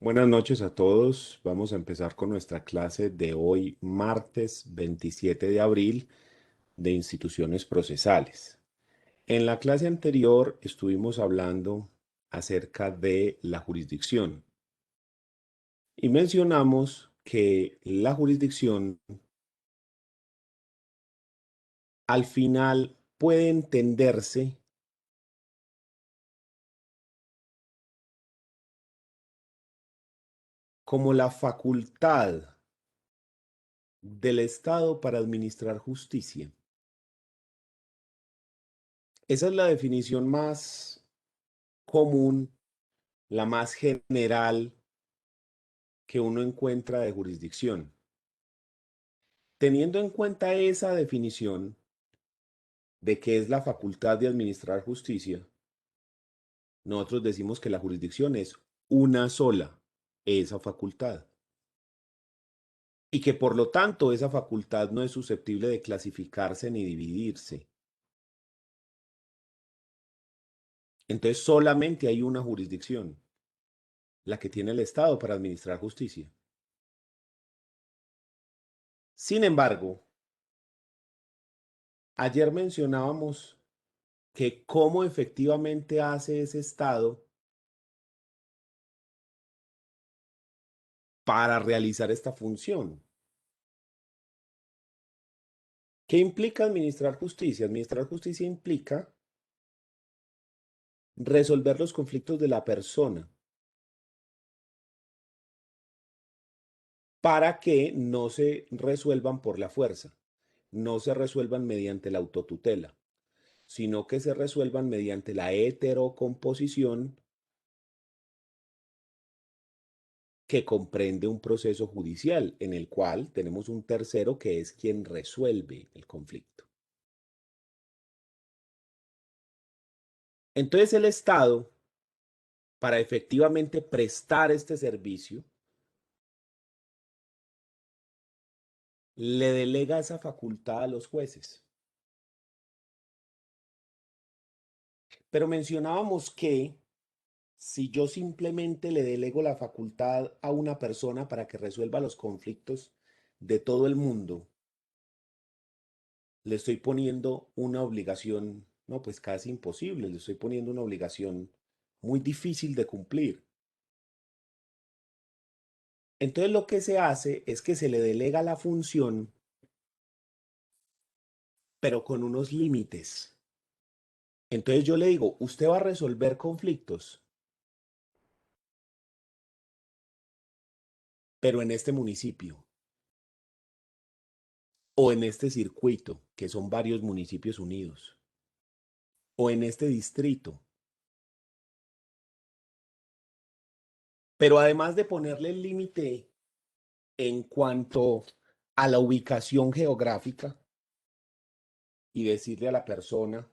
Buenas noches a todos. Vamos a empezar con nuestra clase de hoy, martes 27 de abril, de instituciones procesales. En la clase anterior estuvimos hablando acerca de la jurisdicción y mencionamos que la jurisdicción al final puede entenderse como la facultad del Estado para administrar justicia. Esa es la definición más común, la más general que uno encuentra de jurisdicción. Teniendo en cuenta esa definición de qué es la facultad de administrar justicia, nosotros decimos que la jurisdicción es una sola, esa facultad. Y que por lo tanto esa facultad no es susceptible de clasificarse ni dividirse. Entonces solamente hay una jurisdicción, la que tiene el Estado para administrar justicia. Sin embargo, ayer mencionábamos que cómo efectivamente hace ese Estado para realizar esta función. ¿Qué implica administrar justicia? Administrar justicia implica resolver los conflictos de la persona para que no se resuelvan por la fuerza, no se resuelvan mediante la autotutela, sino que se resuelvan mediante la heterocomposición que comprende un proceso judicial en el cual tenemos un tercero que es quien resuelve el conflicto. Entonces el Estado, para efectivamente prestar este servicio, le delega esa facultad a los jueces. Pero mencionábamos que si yo simplemente le delego la facultad a una persona para que resuelva los conflictos de todo el mundo, le estoy poniendo una obligación, no, pues casi imposible, le estoy poniendo una obligación muy difícil de cumplir. Entonces lo que se hace es que se le delega la función, pero con unos límites. Entonces yo le digo, usted va a resolver conflictos, pero en este municipio o en este circuito, que son varios municipios unidos, o en este distrito. Pero además de ponerle el límite en cuanto a la ubicación geográfica y decirle a la persona,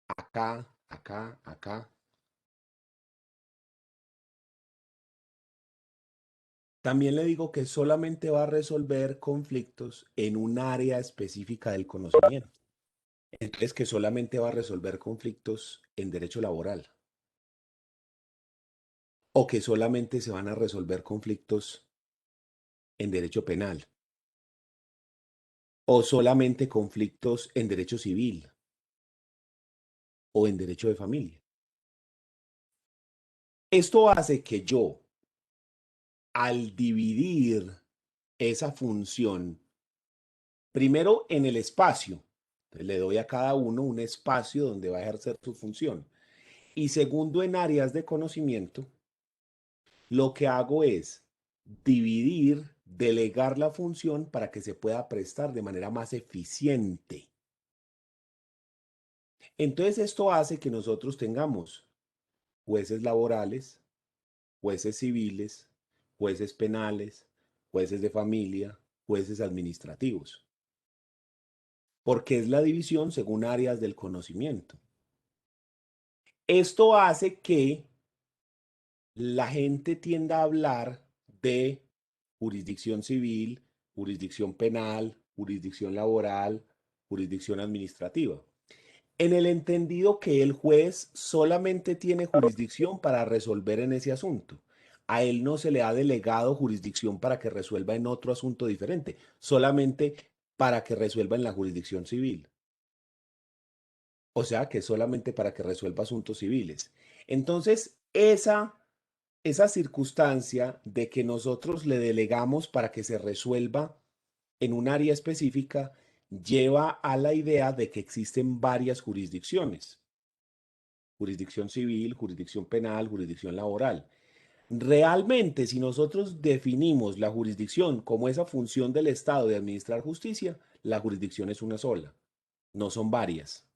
acá, acá, acá, también le digo que solamente va a resolver conflictos en un área específica del conocimiento. Entonces, que solamente va a resolver conflictos en derecho laboral o que solamente se van a resolver conflictos en derecho penal o solamente conflictos en derecho civil o en derecho de familia. Esto hace que yo, al dividir esa función, primero en el espacio, le doy a cada uno un espacio donde va a ejercer su función, y segundo en áreas de conocimiento, lo que hago es dividir, delegar la función para que se pueda prestar de manera más eficiente. Entonces esto hace que nosotros tengamos jueces laborales, jueces civiles, jueces penales, jueces de familia, jueces administrativos, porque es la división según áreas del conocimiento. Esto hace que la gente tienda a hablar de jurisdicción civil, jurisdicción penal, jurisdicción laboral, jurisdicción administrativa. En el entendido que el juez solamente tiene jurisdicción para resolver en ese asunto. A él no se le ha delegado jurisdicción para que resuelva en otro asunto diferente, solamente para que resuelva en la jurisdicción civil. O sea que solamente para que resuelva asuntos civiles. Entonces, esa circunstancia de que nosotros le delegamos para que se resuelva en un área específica lleva a la idea de que existen varias jurisdicciones: jurisdicción civil, jurisdicción penal, jurisdicción laboral. Realmente, si nosotros definimos la jurisdicción como esa función del Estado de administrar justicia, la jurisdicción es una sola, no son varias.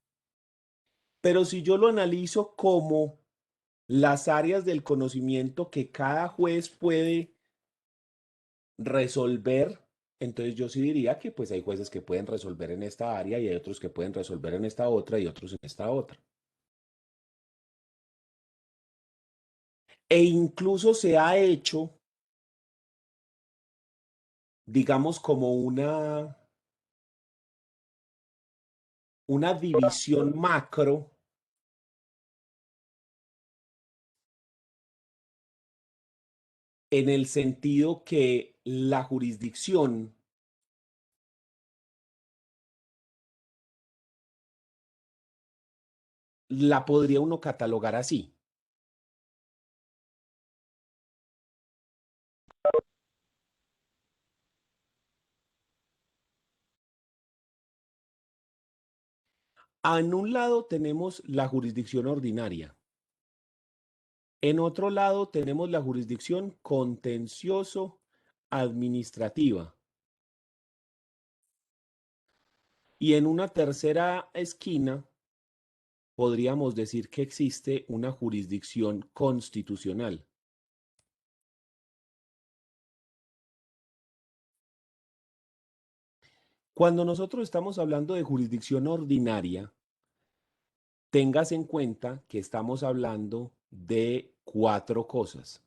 Pero si yo lo analizo como las áreas del conocimiento que cada juez puede resolver, entonces yo sí diría que pues hay jueces que pueden resolver en esta área y hay otros que pueden resolver en esta otra y otros en esta otra. E incluso se ha hecho, digamos, como una división macro en el sentido que la jurisdicción la podría uno catalogar así. En un lado tenemos la jurisdicción ordinaria. En otro lado tenemos la jurisdicción contencioso administrativa. Y en una tercera esquina podríamos decir que existe una jurisdicción constitucional. Cuando nosotros estamos hablando de jurisdicción ordinaria, tengas en cuenta que estamos hablando de cuatro cosas.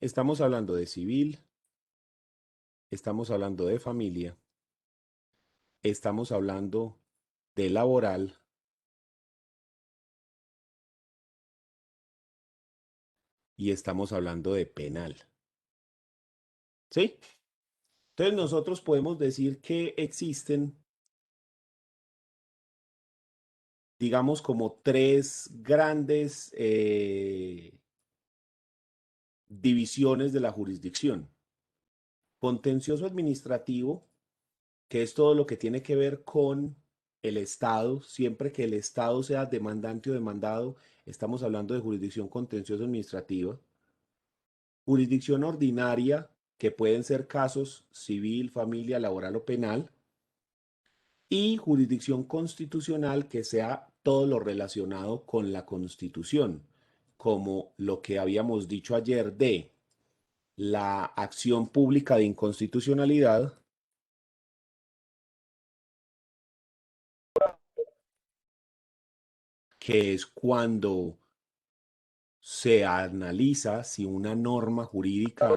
Estamos hablando de civil, estamos hablando de familia, estamos hablando de laboral y estamos hablando de penal. ¿Sí? Entonces nosotros podemos decir que existen, digamos, como tres grandes divisiones de la jurisdicción. Contencioso administrativo, que es todo lo que tiene que ver con el Estado. Siempre que el Estado sea demandante o demandado, estamos hablando de jurisdicción contencioso administrativa. Jurisdicción ordinaria, que pueden ser casos civil, familia, laboral o penal. Y jurisdicción constitucional, que sea todo lo relacionado con la Constitución, como lo que habíamos dicho ayer de la acción pública de inconstitucionalidad, que es cuando se analiza si una norma jurídica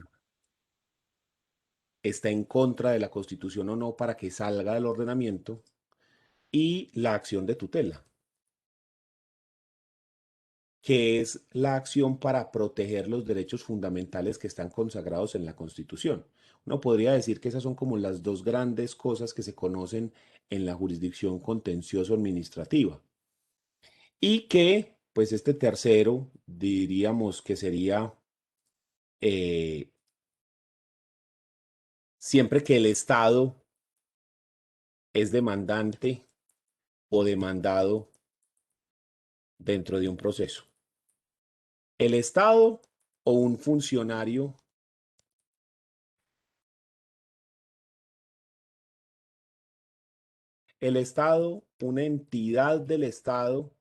está en contra de la Constitución o no para que salga del ordenamiento, y la acción de tutela, que es la acción para proteger los derechos fundamentales que están consagrados en la Constitución. Uno podría decir que esas son como las dos grandes cosas que se conocen en la jurisdicción contencioso administrativa. Y que, pues este tercero, diríamos que sería eh, siempre que el Estado es demandante o demandado dentro de un proceso. El Estado o un funcionario, el Estado, una entidad del Estado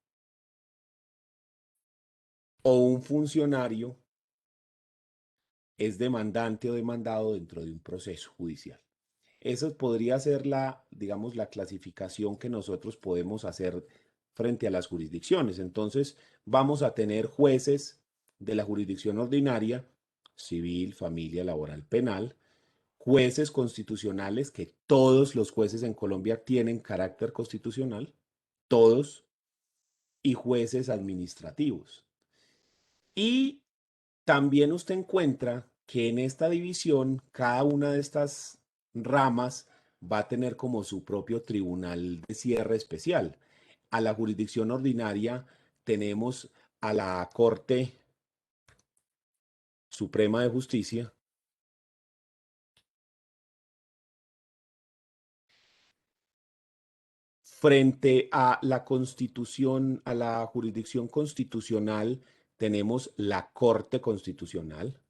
o un funcionario es demandante o demandado dentro de un proceso judicial. Esa podría ser la, digamos, la clasificación que nosotros podemos hacer frente a las jurisdicciones. Entonces, vamos a tener jueces de la jurisdicción ordinaria, civil, familia, laboral, penal, jueces constitucionales, que todos los jueces en Colombia tienen carácter constitucional, todos, y jueces administrativos. Y también usted encuentra que en esta división, cada una de estas ramas va a tener como su propio tribunal de cierre especial. A la jurisdicción ordinaria tenemos a la Corte Suprema de Justicia. Frente a la Constitución, a la jurisdicción constitucional, tenemos la Corte Constitucional.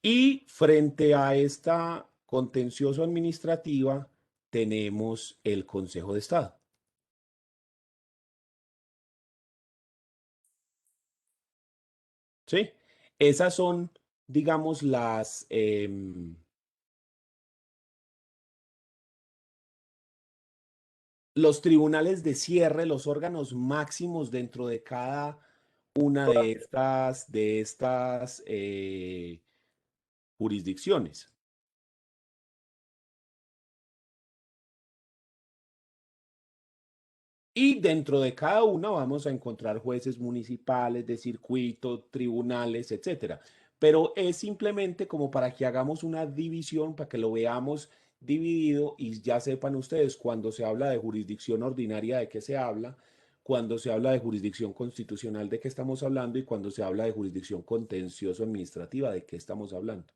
Y frente a esta contencioso administrativa, tenemos el Consejo de Estado. ¿Sí? Esas son, digamos, los tribunales de cierre, los órganos máximos dentro de cada una de estas jurisdicciones. Y dentro de cada una vamos a encontrar jueces municipales, de circuito, tribunales, etcétera. Pero es simplemente como para que hagamos una división, para que lo veamos dividido y ya sepan ustedes cuando se habla de jurisdicción ordinaria de qué se habla, cuando se habla de jurisdicción constitucional de qué estamos hablando y cuando se habla de jurisdicción contencioso administrativa de qué estamos hablando.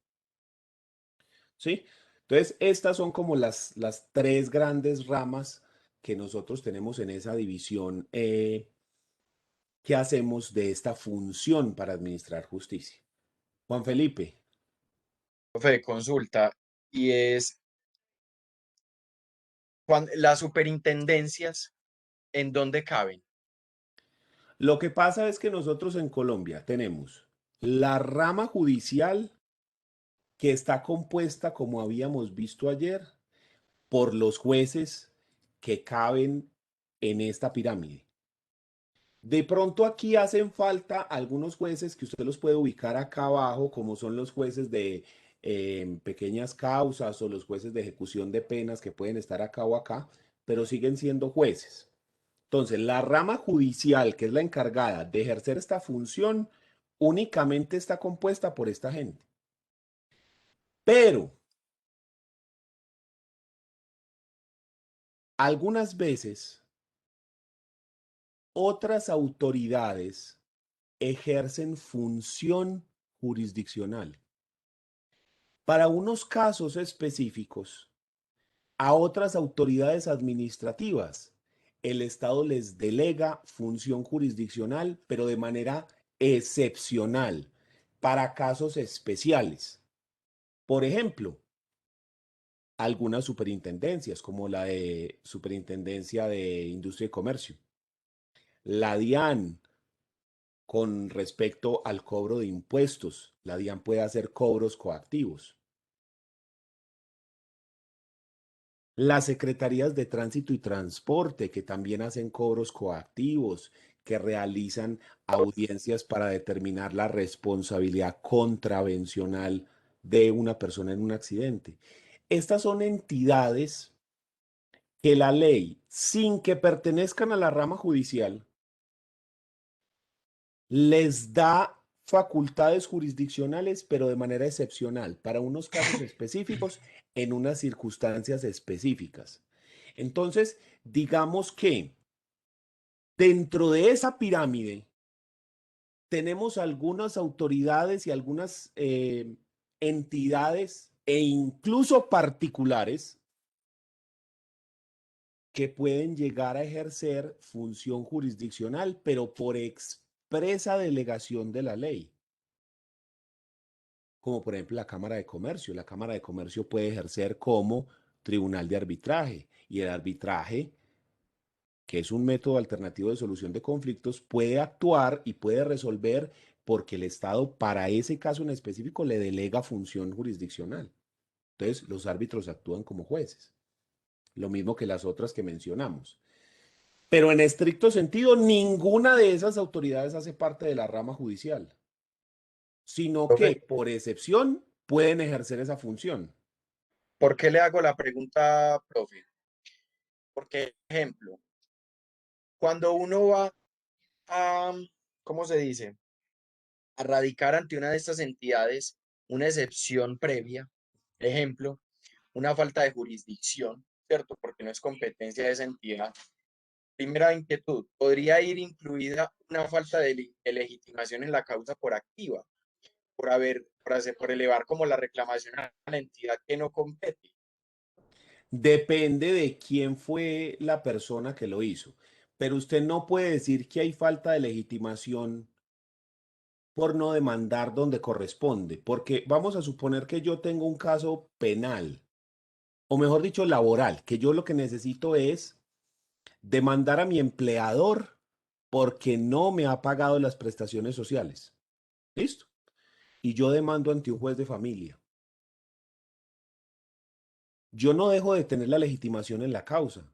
¿Sí? Entonces, estas son como las tres grandes ramas que nosotros tenemos en esa división que hacemos de esta función para administrar justicia. Juan Felipe, Profe, consulta, y es las superintendencias, ¿en dónde caben? lo que pasa es que nosotros en Colombia tenemos la rama judicial que está compuesta, como habíamos visto ayer, por los jueces que caben en esta pirámide. De pronto aquí hacen falta algunos jueces que usted los puede ubicar acá abajo, como son los jueces de pequeñas causas o los jueces de ejecución de penas que pueden estar acá o acá, pero siguen siendo jueces. Entonces, la rama judicial, que es la encargada de ejercer esta función, únicamente está compuesta por esta gente. Pero algunas veces otras autoridades ejercen función jurisdiccional. Para unos casos específicos, a otras autoridades administrativas, el Estado les delega función jurisdiccional, pero de manera excepcional, para casos especiales. Por ejemplo, algunas superintendencias, como la de Superintendencia de Industria y Comercio, la DIAN, con respecto al cobro de impuestos, la DIAN puede hacer cobros coactivos. Las secretarías de tránsito y transporte, que también hacen cobros coactivos, que realizan audiencias para determinar la responsabilidad contravencional de una persona en un accidente. Estas son entidades que la ley, sin que pertenezcan a la rama judicial, les da facultades jurisdiccionales, pero de manera excepcional, para unos casos específicos, en unas circunstancias específicas. Entonces, digamos que dentro de esa pirámide tenemos algunas autoridades y algunas entidades e incluso particulares que pueden llegar a ejercer función jurisdiccional, pero por expresa delegación de la ley. Como por ejemplo la Cámara de Comercio. La Cámara de Comercio puede ejercer como tribunal de arbitraje y el arbitraje, que es un método alternativo de solución de conflictos, puede actuar y puede resolver porque el Estado para ese caso en específico le delega función jurisdiccional. Entonces los árbitros actúan como jueces. lo mismo que las otras que mencionamos. Pero en estricto sentido, ninguna de esas autoridades hace parte de la rama judicial, sino Profe, que por excepción pueden ejercer esa función. ¿por qué le hago la pregunta, profe? Porque, ejemplo, cuando uno va a, ¿cómo se dice? A radicar ante una de estas entidades una excepción previa, ejemplo, una falta de jurisdicción, ¿cierto? Porque no es competencia de esa entidad. Primera inquietud, ¿podría ir incluida una falta de legitimación en la causa por activa, por elevar como la reclamación a la entidad que no compete? Depende de quién fue la persona que lo hizo. Pero usted no puede decir que hay falta de legitimación por no demandar donde corresponde, porque vamos a suponer que yo tengo un caso penal, o mejor dicho, laboral, que yo lo que necesito es demandar a mi empleador porque no me ha pagado las prestaciones sociales. ¿Listo? Y yo demando ante un juez de familia. Yo no dejo de tener la legitimación en la causa.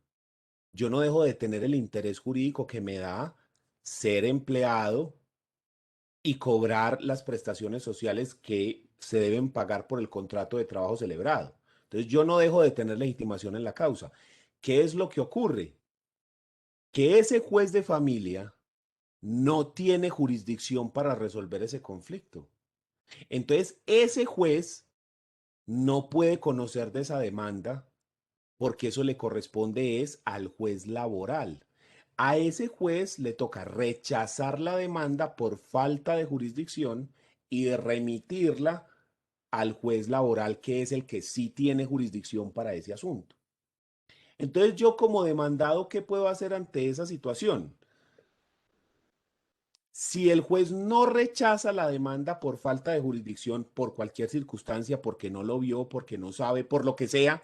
Yo no dejo de tener el interés jurídico que me da ser empleado y cobrar las prestaciones sociales que se deben pagar por el contrato de trabajo celebrado. Entonces yo no dejo de tener legitimación en la causa. ¿Qué es lo que ocurre? Que ese juez de familia no tiene jurisdicción para resolver ese conflicto. Entonces ese juez no puede conocer de esa demanda porque eso le corresponde es al juez laboral. A ese juez le toca rechazar la demanda por falta de jurisdicción y de remitirla al juez laboral, que es el que sí tiene jurisdicción para ese asunto. Entonces yo como demandado, ¿qué puedo hacer ante esa situación? Si el juez no rechaza la demanda por falta de jurisdicción, por cualquier circunstancia, porque no lo vio, porque no sabe, por lo que sea,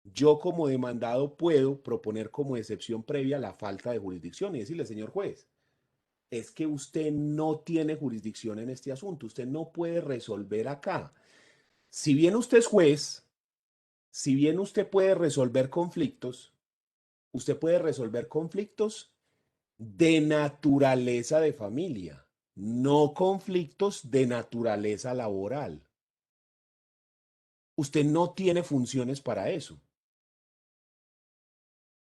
yo como demandado puedo proponer como excepción previa la falta de jurisdicción y decirle, señor juez, es que usted no tiene jurisdicción en este asunto, usted no puede resolver acá. Si bien usted es juez, si bien usted puede resolver conflictos, usted puede resolver conflictos de naturaleza de familia, no conflictos de naturaleza laboral. Usted no tiene funciones para eso.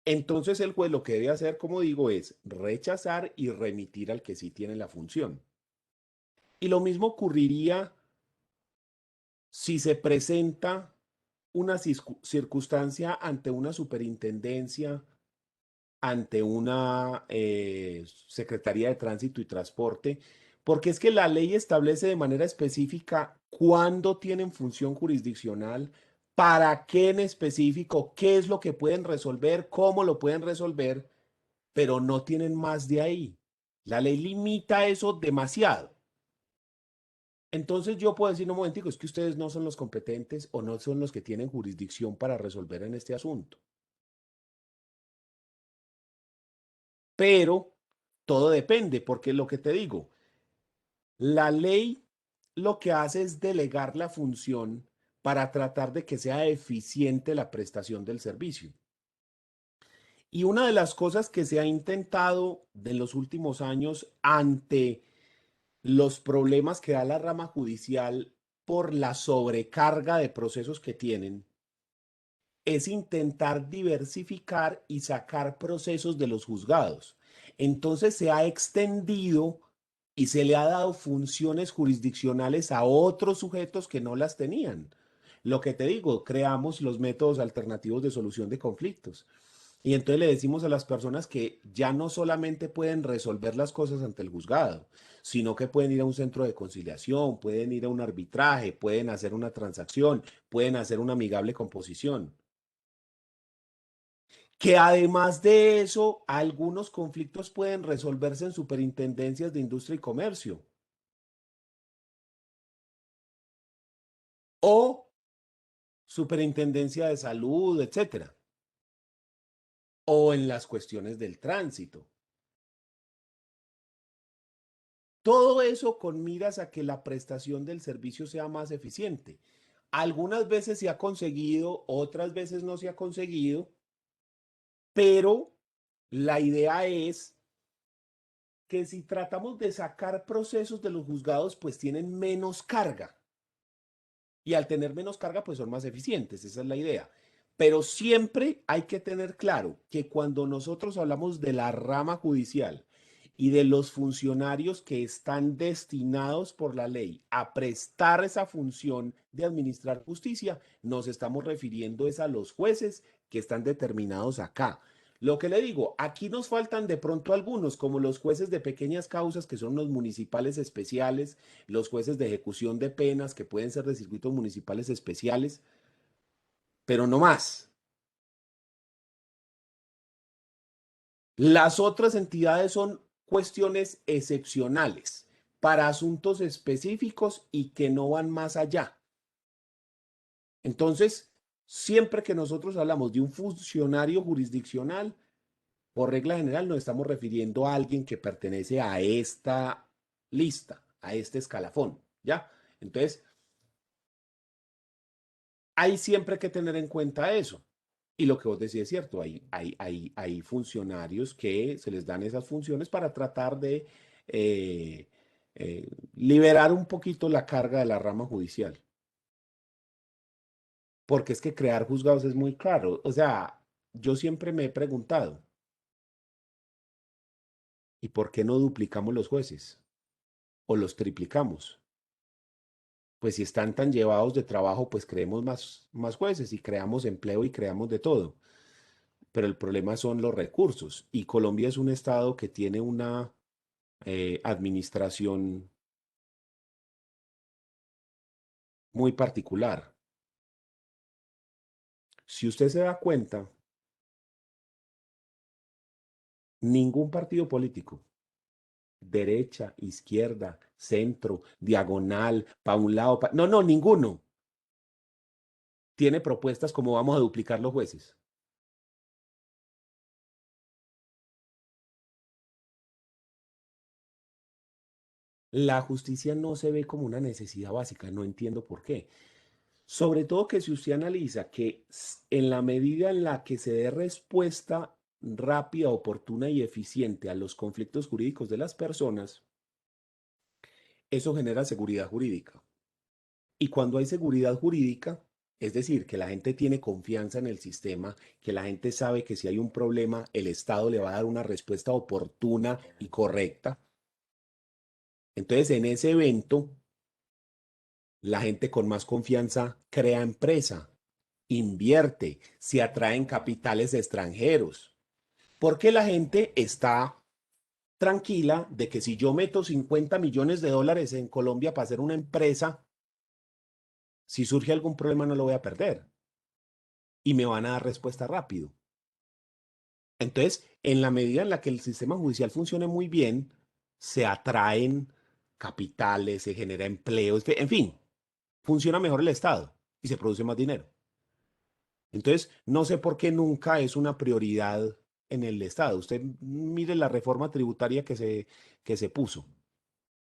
Entonces el juez lo que debe hacer, como digo, es rechazar y remitir al que sí tiene la función. Y lo mismo ocurriría si se presenta una circunstancia ante una superintendencia, ante una Secretaría de Tránsito y Transporte, porque es que la ley establece de manera específica cuándo tienen función jurisdiccional, para qué en específico, qué es lo que pueden resolver, cómo lo pueden resolver, pero no tienen más de ahí. La ley limita eso demasiado. Entonces yo puedo decir, no, un momentico, es que ustedes no son los competentes o no son los que tienen jurisdicción para resolver en este asunto. Pero todo depende, porque lo que te digo, la ley lo que hace es delegar la función para tratar de que sea eficiente la prestación del servicio. Y una de las cosas que se ha intentado de los últimos años ante los problemas que da la rama judicial por la sobrecarga de procesos que tienen es intentar diversificar y sacar procesos de los juzgados. Entonces se ha extendido y se le ha dado funciones jurisdiccionales a otros sujetos que no las tenían. Lo que te digo, creamos los métodos alternativos de solución de conflictos. Y entonces le decimos a las personas que ya no solamente pueden resolver las cosas ante el juzgado, sino que pueden ir a un centro de conciliación, pueden ir a un arbitraje, pueden hacer una transacción, pueden hacer una amigable composición. Que además de eso, algunos conflictos pueden resolverse en superintendencias de industria y comercio o superintendencia de salud, etcétera, o en las cuestiones del tránsito. Todo eso con miras a que la prestación del servicio sea más eficiente. Algunas veces se ha conseguido, otras veces no se ha conseguido, pero la idea es que si tratamos de sacar procesos de los juzgados, pues tienen menos carga. Y al tener menos carga, pues son más eficientes. Esa es la idea. Pero siempre hay que tener claro que cuando nosotros hablamos de la rama judicial y de los funcionarios que están destinados por la ley a prestar esa función de administrar justicia, nos estamos refiriendo es a los jueces que están determinados acá. Lo que le digo, aquí nos faltan de pronto algunos, como los jueces de pequeñas causas, que son los municipales especiales, los jueces de ejecución de penas, que pueden ser de circuitos municipales especiales, pero no más. Las otras entidades son cuestiones excepcionales para asuntos específicos y que no van más allá. Entonces, siempre que nosotros hablamos de un funcionario jurisdiccional, por regla general nos estamos refiriendo a alguien que pertenece a esta lista, a este escalafón, ¿ya? Entonces, hay siempre que tener en cuenta eso. Y lo que vos decís es cierto, hay funcionarios que se les dan esas funciones para tratar de eh, liberar un poquito la carga de la rama judicial. Porque es que crear juzgados es muy caro. O sea, yo siempre me he preguntado, ¿y por qué no duplicamos los jueces? ¿O los triplicamos? Pues si están tan llevados de trabajo, pues creemos más jueces y creamos empleo y creamos de todo. Pero el problema son los recursos. Y Colombia es un estado que tiene una administración muy particular. Si usted se da cuenta, ningún partido político, derecha, izquierda, centro, diagonal, para un lado, no, no, ninguno tiene propuestas como vamos a duplicar los jueces. La justicia no se ve como una necesidad básica, no entiendo por qué. Sobre todo que si usted analiza que en la medida en la que se dé respuesta rápida, oportuna y eficiente a los conflictos jurídicos de las personas, eso genera seguridad jurídica. Y cuando hay seguridad jurídica, es decir, que la gente tiene confianza en el sistema, que la gente sabe que si hay un problema, el Estado le va a dar una respuesta oportuna y correcta. Entonces, en ese evento, la gente con más confianza crea empresa, invierte, se atraen capitales extranjeros, porque la gente está tranquila de que si yo meto 50 millones de dólares en Colombia para hacer una empresa, si surge algún problema no lo voy a perder y me van a dar respuesta rápido. Entonces, en la medida en la que el sistema judicial funcione muy bien, se atraen capitales, se genera empleo, en fin, funciona mejor el Estado y se produce más dinero. Entonces, no sé por qué nunca es una prioridad en el Estado. Usted mire la reforma tributaria que se puso.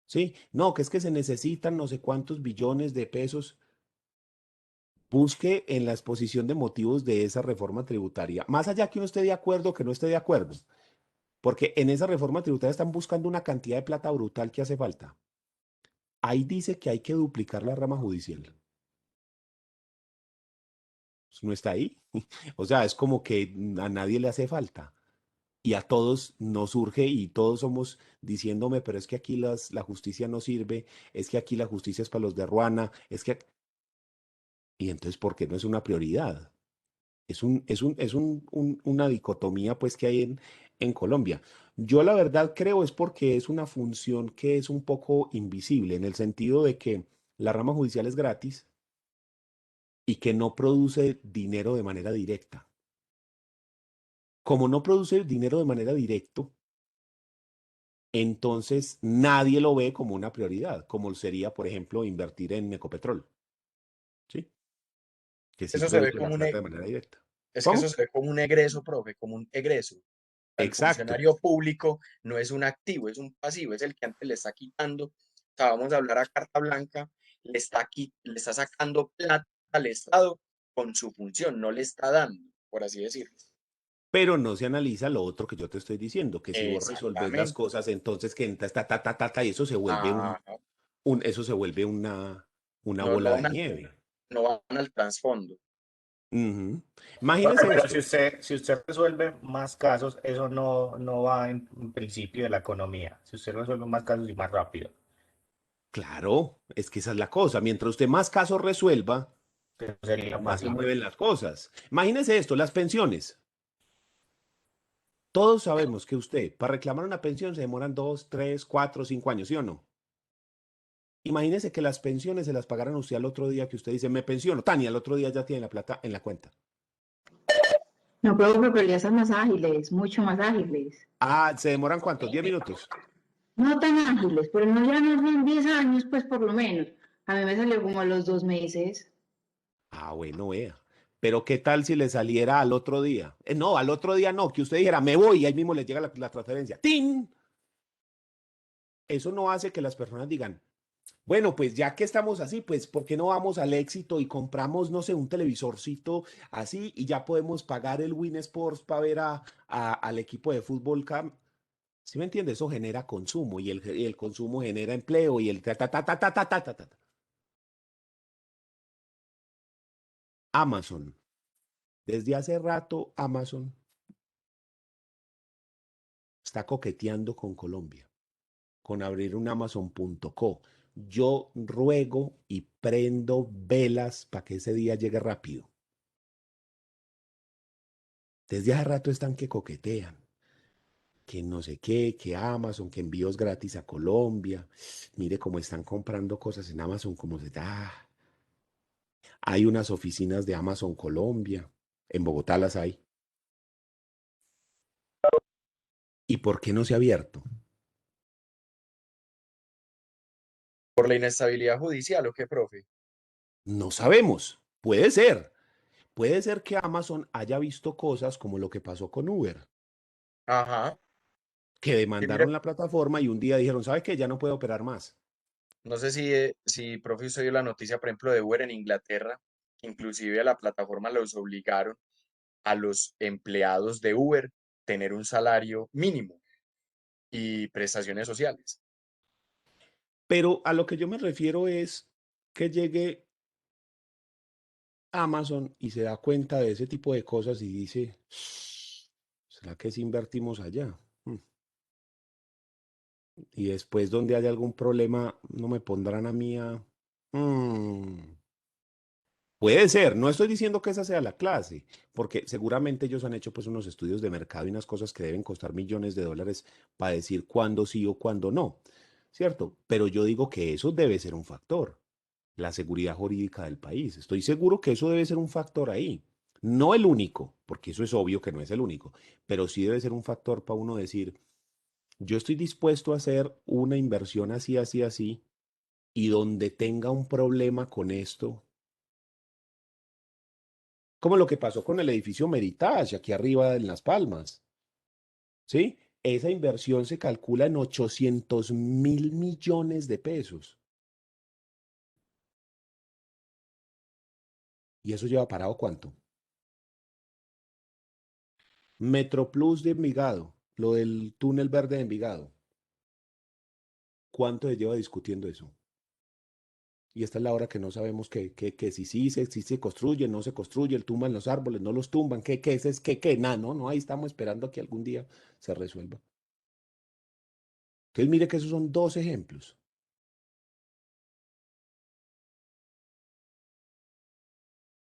¿Sí? No, que es que se necesitan no sé cuántos billones de pesos. Busque en la exposición de motivos de esa reforma tributaria, más allá que uno esté de acuerdo o que no esté de acuerdo, porque en esa reforma tributaria están buscando una cantidad de plata brutal que hace falta. Ahí dice que hay que duplicar la rama judicial. ¿No está ahí? O sea, es como que a nadie le hace falta. Y a todos nos surge y todos somos diciéndome, pero es que aquí la justicia no sirve, es que aquí la justicia es para los de Ruana, es que... Y entonces, ¿por qué no es una prioridad? Una dicotomía pues que hay en Colombia. Yo la verdad creo es porque es una función que es un poco invisible, en el sentido de que la rama judicial es gratis y que no produce dinero de manera directa. Como no produce dinero de manera directa, entonces nadie lo ve como una prioridad, como sería, por ejemplo, invertir en Ecopetrol, ¿sí? Que sí Eso se ve produce la como plata de manera directa. es que eso ¿Cómo? se ve como un egreso, profe, como un egreso. El Exacto. funcionario público no es un activo, es un pasivo, es el que antes le está quitando. O sea, vamos a hablar a carta blanca, le está sacando plata al Estado con su función, no le está dando, por así decirlo. Pero no se analiza lo otro que yo te estoy diciendo, que si vos resolvés las Exactamente. cosas, entonces que entras, y eso se vuelve Ajá. eso se vuelve una No, bola de nieve. no van al trasfondo. Ujú. Profe, Imagínese pero esto. si usted resuelve más casos, eso no va en principio de la economía. Si usted resuelve más casos y más rápido, Claro, es que esa es la cosa. Mientras usted más casos resuelva, eso sería más más se rápido. mueven las cosas. Imagínese esto, las pensiones. Todos sabemos que usted, para reclamar una pensión, se demoran 2, 3, 4, 5 años, ¿sí o no? Imagínese que las pensiones se las pagaran a usted al otro día que usted dice, me pensiono. Tania, al otro día ya tiene la plata en la cuenta. No, pero ya son más ágiles, mucho más ágiles. Ah, ¿se demoran cuántos? ¿10 minutos? No tan ágiles, pero no ya no son 10 años, pues por lo menos. A mí me salió como a los 2 meses. Ah, bueno, vea. Pero ¿qué tal si le saliera al otro día? No, al otro día no, que usted dijera, me voy y ahí mismo le llega la transferencia. ¡Tin! Eso no hace que las personas digan, bueno, pues ya que estamos así, pues ¿por qué no vamos al éxito y compramos, no sé, un televisorcito así y ya podemos pagar el Win Sports para ver al equipo de fútbol? ¿Sí me entiende? Eso genera consumo y el consumo genera empleo y el ta, ta, ta, ta, ta, ta, ta, ta, ta. Amazon. Desde hace rato, Amazon está coqueteando con Colombia, con abrir un Amazon.co. Yo ruego y prendo velas para que ese día llegue rápido. Desde hace rato están que coquetean, que no sé qué, que Amazon, que envíos gratis a Colombia. Mire cómo están comprando cosas en Amazon, como se da. Hay unas oficinas de Amazon Colombia, en Bogotá las hay. ¿Y por qué no se ha abierto? Por la inestabilidad judicial, ¿o qué, profe? No sabemos. Puede ser que Amazon haya visto cosas como lo que pasó con Uber, Ajá. que Y mire, demandaron la plataforma y un día dijeron, ¿sabe qué? Ya no puede operar más. no sé si profe usted vio la noticia, por ejemplo, de Uber en Inglaterra, que inclusive a la plataforma los obligaron a los empleados de Uber tener un salario mínimo y prestaciones sociales. Pero a lo que yo me refiero es que llegue Amazon y se da cuenta de ese tipo de cosas y dice, ¿será que si invertimos allá? Y después donde haya algún problema, no me pondrán a mí a... Mm, Puede ser, no estoy diciendo que esa sea la clase, porque seguramente ellos han hecho pues unos estudios de mercado y unas cosas que deben costar millones de dólares para decir cuándo sí o cuándo no, ¿cierto? Pero yo digo que eso debe ser un factor, la seguridad jurídica del país. Estoy seguro que eso debe ser un factor ahí. No el único, porque eso es obvio que no es el único, pero sí debe ser un factor para uno decir, yo estoy dispuesto a hacer una inversión así, así, así, y donde tenga un problema con esto, como lo que pasó con el edificio Meritage aquí arriba en Las Palmas, ¿sí? Esa inversión se calcula en 800.000 millones de pesos. ¿Y eso lleva parado cuánto? Metroplus de Envigado, lo del túnel verde de Envigado. ¿Cuánto se lleva discutiendo eso? Y esta es la hora que no sabemos que si se construye, no se construye, tumban los árboles, no los tumban, nada, no, ahí estamos esperando a que algún día se resuelva. Entonces mire que esos son dos ejemplos.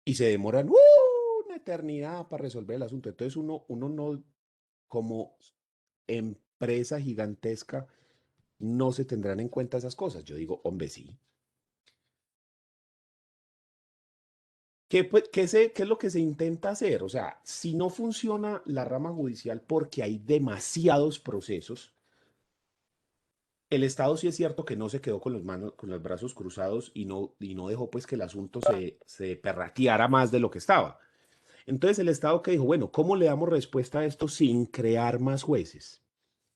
Y se demoran una eternidad para resolver el asunto. Entonces uno no, como empresa gigantesca, no se tendrán en cuenta esas cosas. Yo digo, hombre, sí. ¿Qué es lo que se intenta hacer? O sea, si no funciona la rama judicial porque hay demasiados procesos, el Estado sí es cierto que no se quedó con los brazos cruzados y no dejó pues que el asunto se perrateara más de lo que estaba. Entonces el Estado que dijo, bueno, ¿cómo le damos respuesta a esto sin crear más jueces?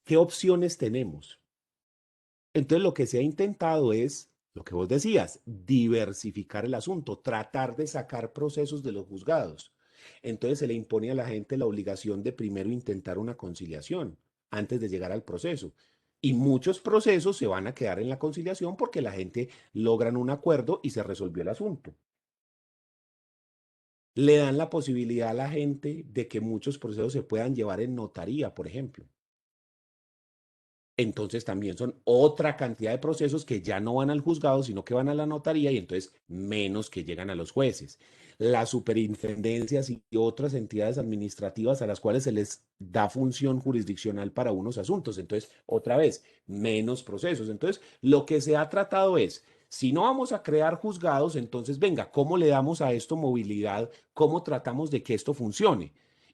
¿Qué opciones tenemos? Entonces lo que se ha intentado es Lo que vos decías, diversificar el asunto, tratar de sacar procesos de los juzgados. Entonces se le impone a la gente la obligación de primero intentar una conciliación antes de llegar al proceso. Y muchos procesos se van a quedar en la conciliación porque la gente logran un acuerdo y se resolvió el asunto. Le dan la posibilidad a la gente de que muchos procesos se puedan llevar en notaría, por ejemplo. Entonces también son otra cantidad de procesos que ya no van al juzgado, sino que van a la notaría y entonces menos que llegan a los jueces. Las superintendencias y otras entidades administrativas a las cuales se les da función jurisdiccional para unos asuntos. Entonces, otra vez, menos procesos. Entonces, lo que se ha tratado es, si no vamos a crear juzgados, entonces venga, ¿cómo le damos a esto movilidad? ¿Cómo tratamos de que esto funcione?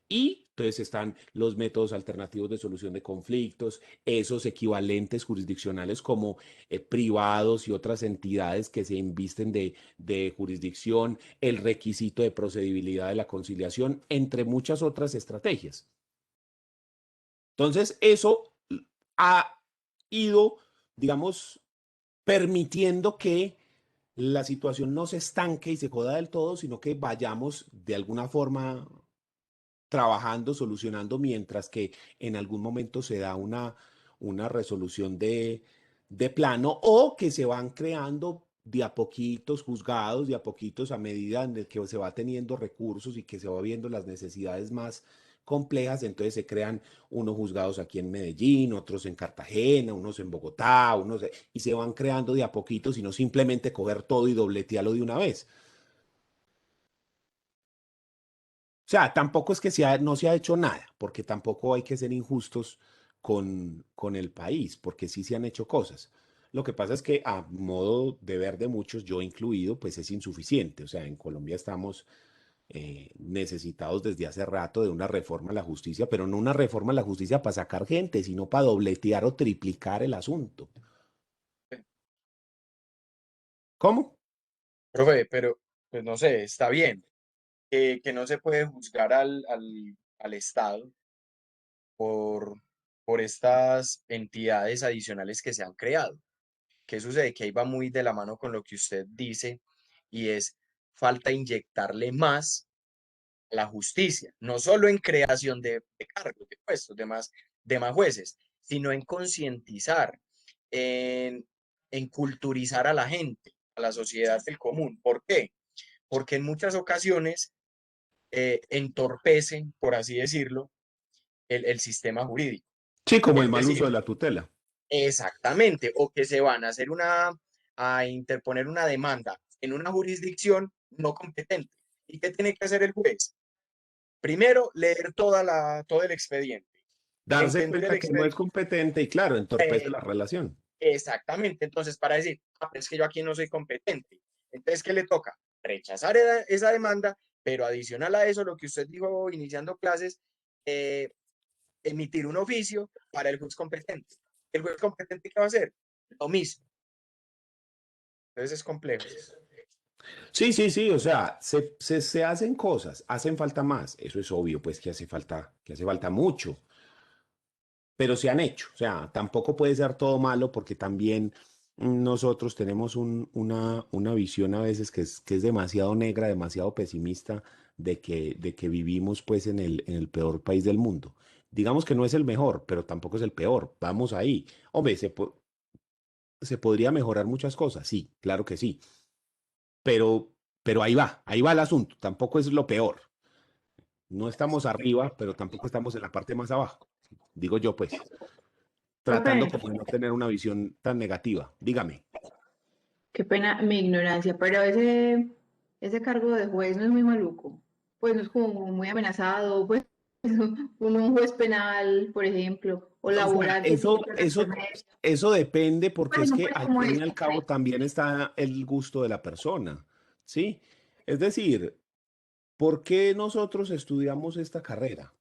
Y entonces están los métodos alternativos de solución de conflictos, esos equivalentes jurisdiccionales como privados y otras entidades que se invisten de jurisdicción, el requisito de procedibilidad de la conciliación, entre muchas otras estrategias. Entonces, eso ha ido, digamos, permitiendo que la situación no se estanque y se joda del todo, sino que vayamos de alguna forma trabajando, solucionando, mientras que en algún momento se da una resolución de plano o que se van creando de a poquitos juzgados, de a poquitos a medida en el que se va teniendo recursos y que se va viendo las necesidades más complejas, entonces se crean unos juzgados aquí en Medellín, otros en Cartagena, unos en Bogotá, y se van creando de a poquitos y no simplemente coger todo y dobletearlo de una vez. O sea, tampoco es que no se ha hecho nada, porque tampoco hay que ser injustos con el país, porque sí se han hecho cosas. Lo que pasa es que a modo de ver de muchos, yo incluido, pues es insuficiente. O sea, en Colombia estamos necesitados desde hace rato de una reforma a la justicia, pero no una reforma a la justicia para sacar gente, sino para dobletear o triplicar el asunto. ¿Cómo? Profe, pero pues no sé, está bien que no se puede juzgar al Estado por, por estas entidades adicionales que se han creado. ¿Qué sucede? Que ahí va muy de la mano con lo que usted dice y es falta inyectarle más a la justicia, no solo en creación de cargos, de puestos, de más jueces, sino en concientizar, en, en culturizar a la gente, a la sociedad del común. ¿Por qué? Porque en muchas ocasiones entorpecen, por así decirlo, el sistema jurídico. Sí, como el Es mal uso decir, de la tutela. exactamente, o que se van a hacer a interponer una demanda en una jurisdicción no competente. ¿Y qué tiene que hacer el juez? Primero, leer todo el expediente, Darse entender el cuenta que no es expediente. competente y claro, entorpece la relación. Exactamente, entonces para decir, es que yo aquí no soy competente. Entonces, ¿qué le toca? Rechazar esa demanda, pero adicional a eso, lo que usted dijo iniciando clases, eh, emitir un oficio para el juez competente. ¿El juez competente qué va a hacer? Lo mismo. Entonces es complejo. Sí, sí, sí, o sea, se hacen cosas, hacen falta más, eso es obvio, pues que hace falta mucho, pero se han hecho, o sea, tampoco puede ser todo malo porque también nosotros tenemos una visión a veces que es demasiado negra, demasiado pesimista de que vivimos pues en el peor país del mundo. Digamos que no es el mejor, pero tampoco es el peor, vamos ahí. Hombre, se podría mejorar muchas cosas, sí, claro que sí, pero, pero ahí va el asunto, tampoco es lo peor. No estamos arriba, pero tampoco estamos en la parte más abajo. Digo yo, pues, tratando Profe, como de no tener una visión tan negativa. Dígame. qué pena mi ignorancia, pero ese cargo de juez no es muy maluco. Pues no es como muy amenazado, pues un juez penal, por ejemplo, o O sea, laboral que tiene que resolver. eso depende porque Pues es no que parece al como fin y es. al cabo también está el gusto de la persona, ¿sí? Es decir, ¿por qué nosotros estudiamos esta carrera?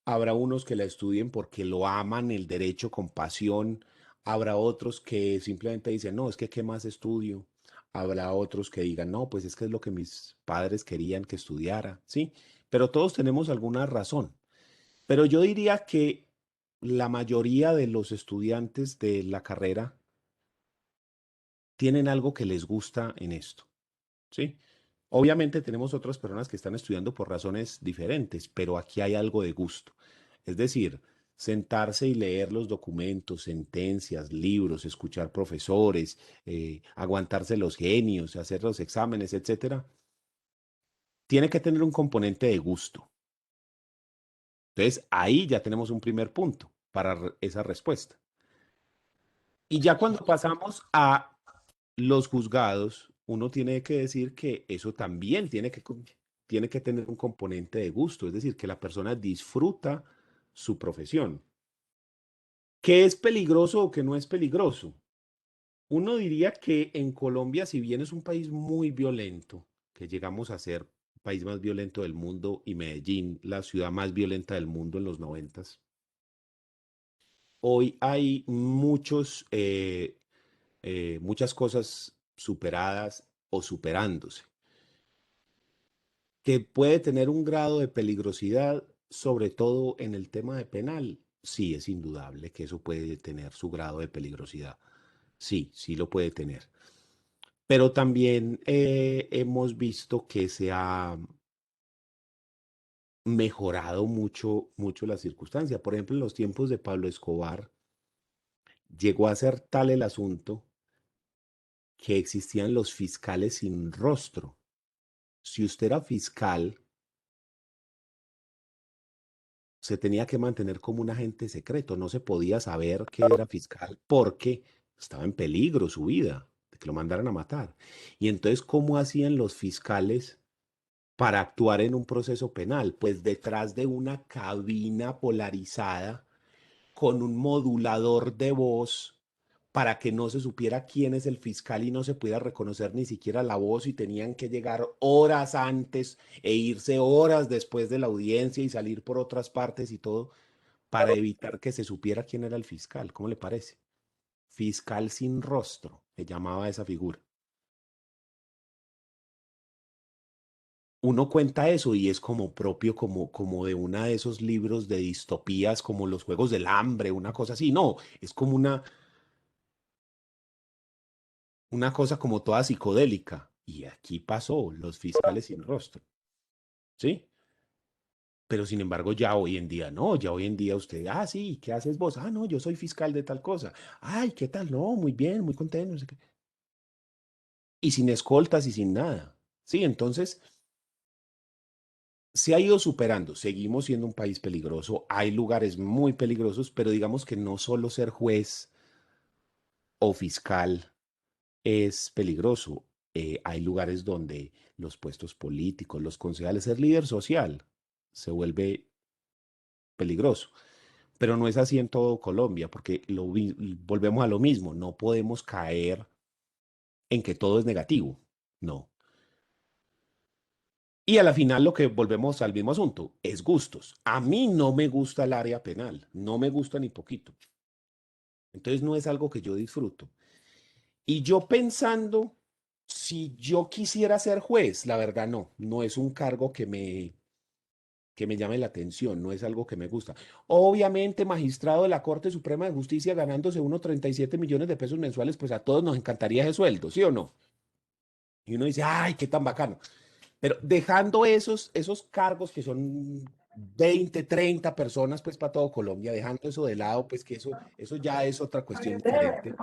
Habrá unos que la estudien porque lo aman el derecho con pasión. Habrá otros que simplemente dicen, no, es que ¿qué más estudio? Habrá otros que digan, no, pues es que es lo que mis padres querían que estudiara, ¿sí? Pero todos tenemos alguna razón. Pero yo diría que la mayoría de los estudiantes de la carrera tienen algo que les gusta en esto, ¿sí? Obviamente tenemos otras personas que están estudiando por razones diferentes, pero aquí hay algo de gusto. Es decir, sentarse y leer los documentos, sentencias, libros, escuchar profesores, aguantarse los genios, hacer los exámenes, etcétera, tiene que tener un componente de gusto. Entonces, ahí ya tenemos un primer punto para esa respuesta. Y ya cuando pasamos a los juzgados, uno tiene que decir que eso también tiene que tener un componente de gusto, es decir, que la persona disfruta su profesión. ¿Qué es peligroso o qué no es peligroso? Uno diría que en Colombia, si bien es un país muy violento, que llegamos a ser el país más violento del mundo y Medellín, la ciudad más violenta del mundo en los 90s, hoy hay muchas cosas superadas o superándose, que puede tener un grado de peligrosidad, sobre todo en el tema de penal. Sí, es indudable que eso puede tener su grado de peligrosidad. Sí, sí lo puede tener. Pero también hemos visto que se ha mejorado mucho, mucho la circunstancia. Por ejemplo, en los tiempos de Pablo Escobar, llegó a ser tal el asunto que existían los fiscales sin rostro. Si usted era fiscal, se tenía que mantener como un agente secreto, no se podía saber que era fiscal porque estaba en peligro su vida, de que lo mandaran a matar. Y entonces, ¿cómo hacían los fiscales para actuar en un proceso penal? Pues detrás de una cabina polarizada con un modulador de voz para que no se supiera quién es el fiscal y no se pudiera reconocer ni siquiera la voz, y tenían que llegar horas antes e irse horas después de la audiencia y salir por otras partes y todo para evitar que se supiera quién era el fiscal. ¿Cómo le parece? Fiscal sin rostro, se llamaba esa figura. Uno cuenta eso y es como propio, como de uno de esos libros de distopías, como los Juegos del Hambre, una cosa así. No, es como una cosa como toda psicodélica. Y aquí pasó, los fiscales sin rostro, ¿sí? Pero sin embargo, ya hoy en día no, ya hoy en día usted, sí, ¿qué haces vos? No, yo soy fiscal de tal cosa. Ay, ¿qué tal? No, muy bien, muy contento, no sé qué. Y sin escoltas y sin nada. Sí, entonces se ha ido superando. Seguimos siendo un país peligroso. Hay lugares muy peligrosos, pero digamos que no solo ser juez o fiscal es peligroso. Hay lugares donde los puestos políticos, los concejales, ser líder social se vuelve peligroso. Pero no es así en todo Colombia, porque volvemos a lo mismo. No podemos caer en que todo es negativo. No. Y a la final lo que volvemos al mismo asunto es gustos. A mí no me gusta el área penal, no me gusta ni poquito. Entonces no es algo que yo disfruto. Y yo pensando, si yo quisiera ser juez, la verdad no, no es un cargo que me llame la atención, no es algo que me gusta. Obviamente, magistrado de la Corte Suprema de Justicia ganándose unos 37 millones de pesos mensuales, pues a todos nos encantaría ese sueldo, ¿sí o no? Y uno dice, ay, qué tan bacano. Pero dejando esos cargos que son 20, 30 personas, pues para todo Colombia, dejando eso de lado, pues que eso ya es otra cuestión diferente,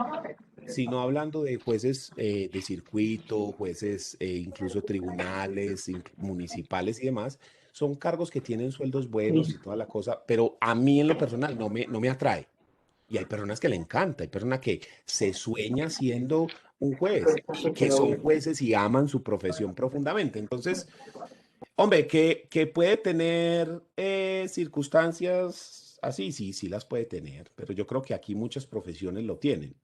sino hablando de jueces de circuito, jueces incluso tribunales municipales y demás, son cargos que tienen sueldos buenos y toda la cosa, pero a mí en lo personal no me atrae. Y hay personas que le encanta, hay personas que se sueña siendo un juez y que son jueces y aman su profesión profundamente. Entonces, hombre, que puede tener circunstancias así, sí, sí las puede tener, pero yo creo que aquí muchas profesiones lo tienen.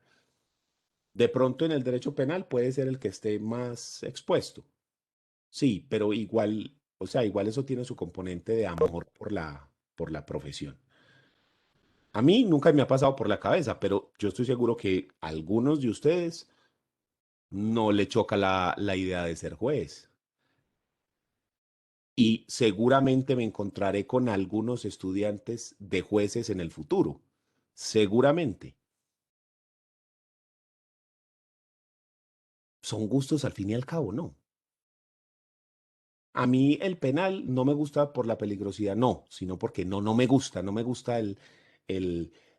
De pronto en el derecho penal puede ser el que esté más expuesto, sí, pero igual, o sea, igual eso tiene su componente de amor por la profesión. A mí nunca me ha pasado por la cabeza, pero yo estoy seguro que a algunos de ustedes no le choca la idea de ser juez. Y seguramente me encontraré con algunos estudiantes de jueces en el futuro. Seguramente. son gustos al fin y al cabo, ¿no? A mí el penal no me gusta por la peligrosidad, no, sino porque no me gusta, no me gusta el,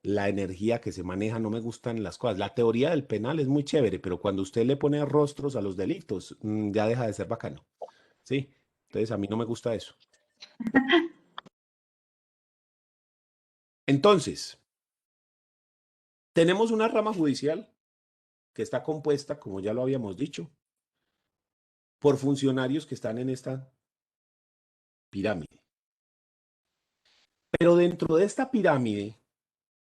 la energía que se maneja, no me gustan las cosas. La teoría del penal es muy chévere, pero cuando usted le pone rostros a los delitos, ya deja de ser bacano, ¿sí? Entonces a mí no me gusta eso. Entonces, tenemos una rama judicial que está compuesta, como ya lo habíamos dicho, por funcionarios que están en esta pirámide. Pero dentro de esta pirámide,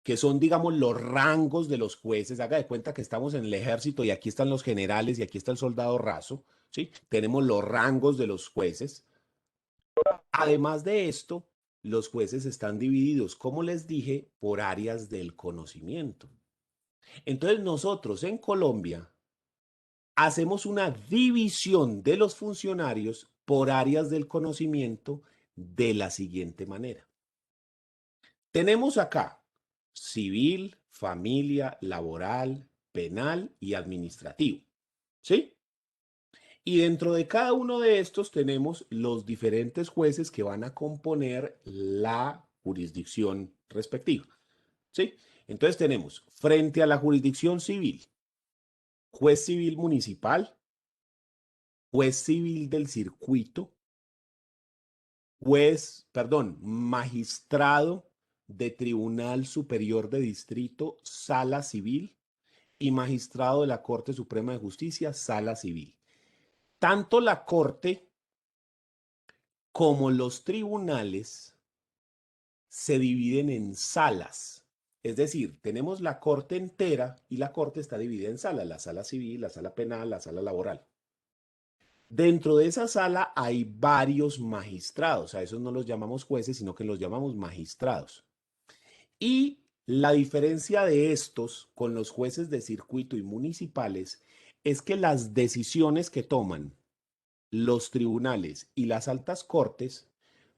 que son, digamos, los rangos de los jueces, haga de cuenta que estamos en el ejército y aquí están los generales y aquí está el soldado raso, ¿sí? Tenemos los rangos de los jueces. Además de esto, los jueces están divididos, como les dije, por áreas del conocimiento. Entonces nosotros en Colombia hacemos una división de los funcionarios por áreas del conocimiento de la siguiente manera. Tenemos acá civil, familia, laboral, penal y administrativo, ¿sí? Y dentro de cada uno de estos tenemos los diferentes jueces que van a componer la jurisdicción respectiva, ¿sí? Entonces tenemos frente a la jurisdicción civil, juez civil municipal, juez civil del circuito, magistrado de Tribunal Superior de Distrito, Sala Civil, y magistrado de la Corte Suprema de Justicia, Sala Civil. Tanto la Corte como los tribunales se dividen en salas. Es decir, tenemos la Corte entera y la Corte está dividida en salas, la Sala Civil, la Sala Penal, la Sala Laboral. Dentro de esa sala hay varios magistrados, a esos no los llamamos jueces, sino que los llamamos magistrados. Y la diferencia de estos con los jueces de circuito y municipales es que las decisiones que toman los tribunales y las altas cortes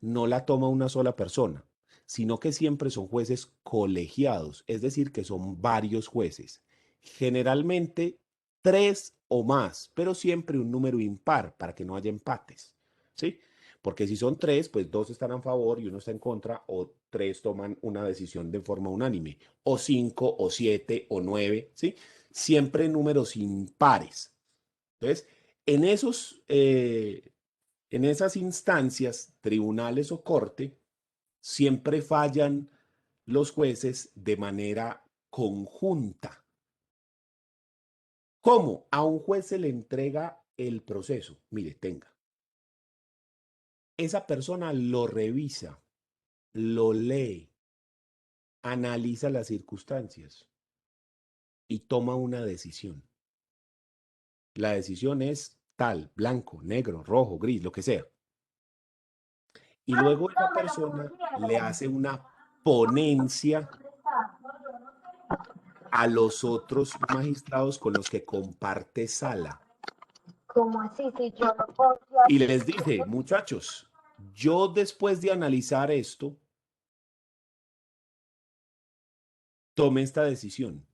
no la toma una sola persona, sino que siempre son jueces colegiados, es decir, que son varios jueces. Generalmente 3 o más, pero siempre un número impar para que no haya empates, ¿sí? Porque si son 3, pues 2 están a favor y 1 está en contra, o 3 toman una decisión de forma unánime, o 5, o 7, o 9, ¿sí? Siempre números impares. Entonces, en en esas instancias, tribunales o corte, siempre fallan los jueces de manera conjunta. ¿Cómo? A un juez se le entrega el proceso. Mire, tenga. Esa persona lo revisa, lo lee, analiza las circunstancias y toma una decisión. La decisión es tal, blanco, negro, rojo, gris, lo que sea. Y luego esa persona le hace una ponencia a los otros magistrados con los que comparte sala. ¿Cómo así? Si yo no puedo... Y les dice, muchachos, yo después de analizar esto, tomé esta decisión.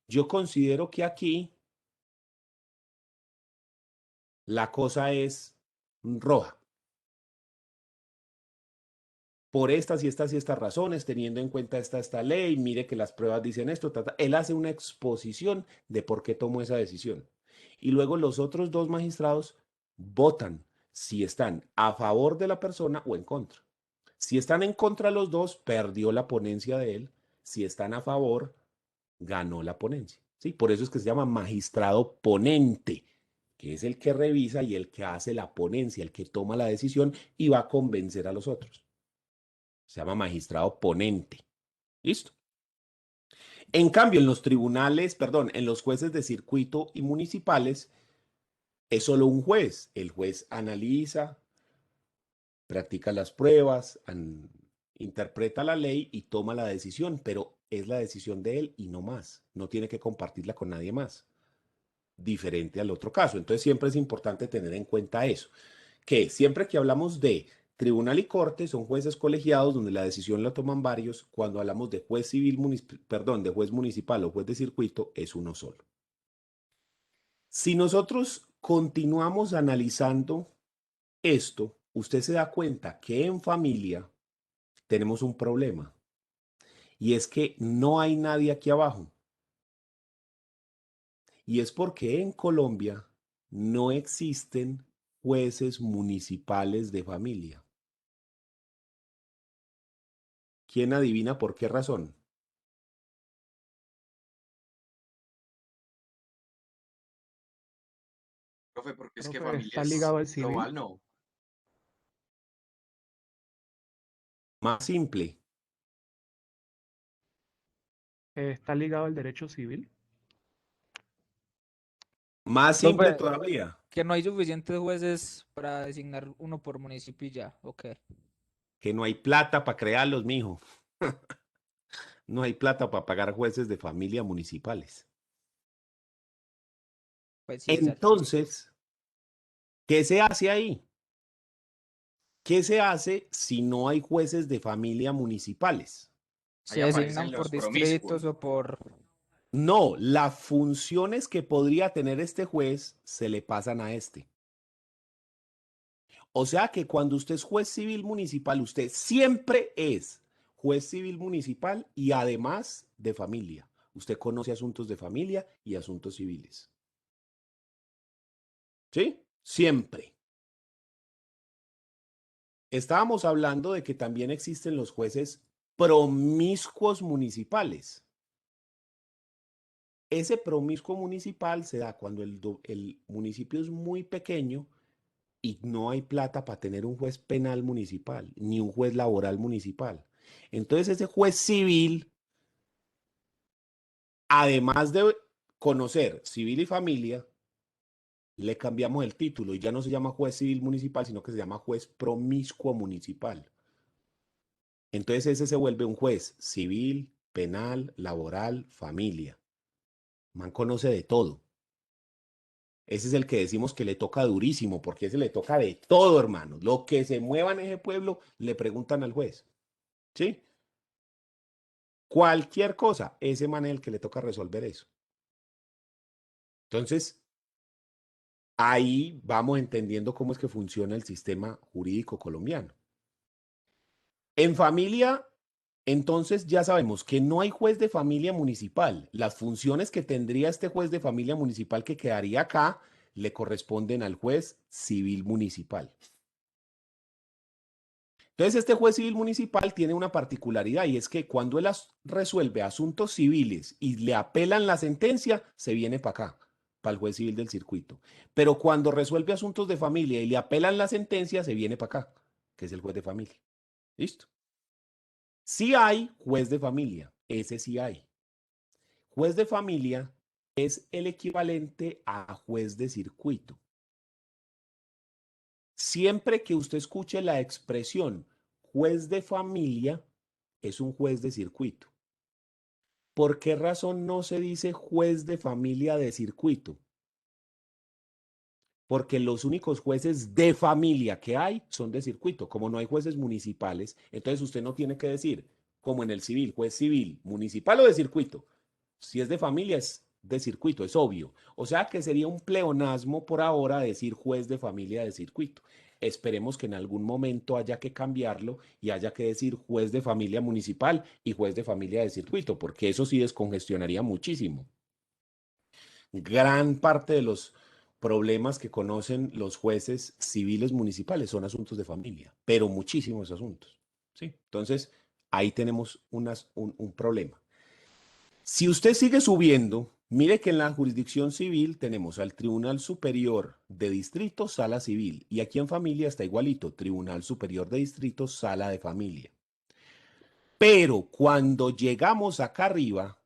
Yo considero que aquí la cosa es roja. Por estas y estas y estas razones, teniendo en cuenta esta ley, mire que las pruebas dicen esto, él hace una exposición de por qué tomó esa decisión. Y luego los otros dos magistrados votan si están a favor de la persona o en contra. Si están en contra los dos, perdió la ponencia de él. Si están a favor, ganó la ponencia. ¿Sí? Por eso es que se llama magistrado ponente, que es el que revisa y el que hace la ponencia, el que toma la decisión y va a convencer a los otros. Se llama magistrado ponente. ¿Listo? En cambio, en los tribunales, perdón, en los jueces de circuito y municipales, es solo un juez. El juez analiza, practica las pruebas, interpreta la ley y toma la decisión, pero es la decisión de él y no más. No tiene que compartirla con nadie más. Diferente al otro caso. Entonces siempre es importante tener en cuenta eso, que siempre que hablamos de tribunal y corte son jueces colegiados donde la decisión la toman varios. Cuando hablamos de juez civil, de juez municipal o juez de circuito, es uno solo. Si nosotros continuamos analizando esto, usted se da cuenta que en familia tenemos un problema y es que no hay nadie aquí abajo. Y es porque en Colombia no existen jueces municipales de familia. ¿Quién adivina por qué razón? Profe, porque es que Profe, familia ¿está es ligado al civil? global, ¿no? Más simple. ¿Está ligado al derecho civil? Más simple Profe, todavía. que no hay suficientes jueces para designar uno por municipio y ya, ok. Que no hay plata para crearlos, mijo. No hay plata para pagar jueces de familia municipales. Pues sí, ese es el chiste. Entonces, ¿qué se hace ahí? ¿Qué se hace si no hay jueces de familia municipales? Ahí Se aparecen designan por los promiscuos. distritos o por... No, las funciones que podría tener este juez se le pasan a este. O sea que cuando usted es juez civil municipal, usted siempre es juez civil municipal y además de familia. Usted conoce asuntos de familia y asuntos civiles. ¿Sí? Siempre. Estábamos hablando de que también existen los jueces promiscuos municipales. Ese promiscuo municipal se da cuando el municipio es muy pequeño y no hay plata para tener un juez penal municipal, ni un juez laboral municipal. Entonces ese juez civil, además de conocer civil y familia, le cambiamos el título y ya no se llama juez civil municipal, sino que se llama juez promiscuo municipal. Entonces ese se vuelve un juez civil, penal, laboral, familia. Man conoce de todo. Ese es el que decimos que le toca durísimo, porque ese le toca de todo, hermano. Lo que se mueva en ese pueblo, le preguntan al juez. ¿Sí? Cualquier cosa, ese man es el que le toca resolver eso. Entonces, ahí vamos entendiendo cómo es que funciona el sistema jurídico colombiano. En familia, entonces ya sabemos que no hay juez de familia municipal. Las funciones que tendría este juez de familia municipal que quedaría acá le corresponden al juez civil municipal. Entonces, este juez civil municipal tiene una particularidad y es que cuando él resuelve asuntos civiles y le apelan la sentencia, se viene para acá, para el juez civil del circuito. Pero cuando resuelve asuntos de familia y le apelan la sentencia, se viene para acá, que es el juez de familia. ¿Listo? Sí hay juez de familia, ese sí hay. Juez de familia es el equivalente a juez de circuito. Siempre que usted escuche la expresión juez de familia, es un juez de circuito. ¿Por qué razón no se dice juez de familia de circuito? Porque los únicos jueces de familia que hay son de circuito. Como no hay jueces municipales, entonces usted no tiene que decir, como en el civil, juez civil, municipal o de circuito. Si es de familia, es de circuito, es obvio. O sea que sería un pleonasmo por ahora decir juez de familia de circuito. Esperemos que en algún momento haya que cambiarlo y haya que decir juez de familia municipal y juez de familia de circuito, porque eso sí descongestionaría muchísimo. Gran parte de los problemas que conocen los jueces civiles municipales son asuntos de familia, pero muchísimos asuntos. ¿Sí? Entonces, ahí tenemos un problema. Si usted sigue subiendo, mire que en la jurisdicción civil tenemos al Tribunal Superior de Distrito, Sala Civil, y aquí en familia está igualito, Tribunal Superior de Distrito, Sala de Familia. Pero cuando llegamos acá arriba,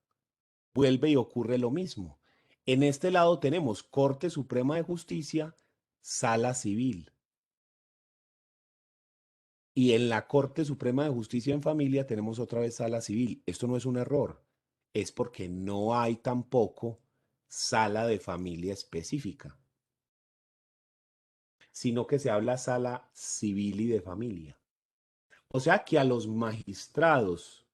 vuelve y ocurre lo mismo. En este lado tenemos Corte Suprema de Justicia, Sala Civil. Y en la Corte Suprema de Justicia en Familia tenemos otra vez Sala Civil. Esto no es un error, es porque no hay tampoco sala de familia específica. sino que se habla sala civil y de familia. O sea que a los magistrados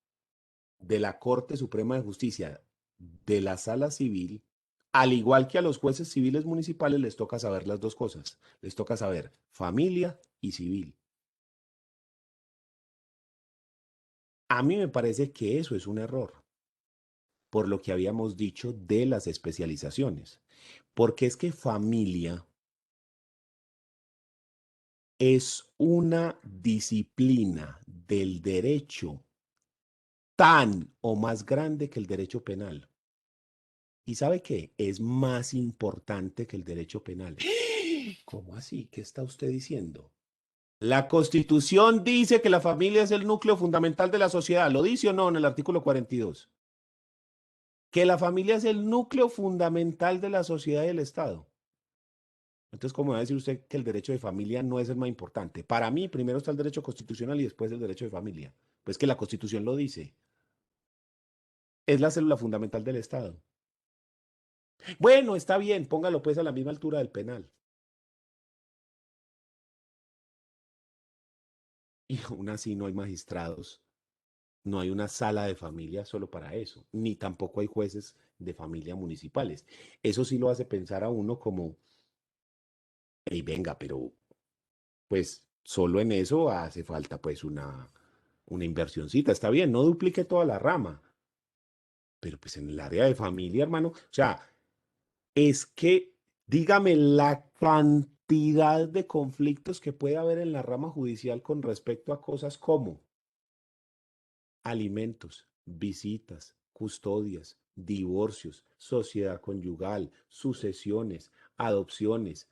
de la Corte Suprema de Justicia de la sala civil, al igual que a los jueces civiles municipales, les toca saber las dos cosas. Les toca saber familia y civil. A mí me parece que eso es un error, por lo que habíamos dicho de las especializaciones. Porque es que familia es una disciplina del derecho tan o más grande que el derecho penal. ¿Y sabe qué? Es más importante que el derecho penal. ¿Cómo así? ¿Qué está usted diciendo? La Constitución dice que la familia es el núcleo fundamental de la sociedad. ¿Lo dice o no en el artículo 42? Que la familia es el núcleo fundamental de la sociedad y del Estado. Entonces, ¿cómo va a decir usted que el derecho de familia no es el más importante? Para mí, primero está el derecho constitucional y después el derecho de familia. Pues que la Constitución lo dice. Es la célula fundamental del Estado. Bueno, está bien, póngalo pues a la misma altura del penal. Y aún así no hay magistrados, no hay una sala de familia solo para eso, ni tampoco hay jueces de familia municipales. Eso sí lo hace pensar a uno como, hey, venga, pero pues solo en eso hace falta pues una inversioncita. Está bien, no duplique toda la rama, pero pues en el área de familia, hermano, o sea, es que dígame la cantidad de conflictos que puede haber en la rama judicial con respecto a cosas como alimentos, visitas, custodias, divorcios, sociedad conyugal, sucesiones, adopciones.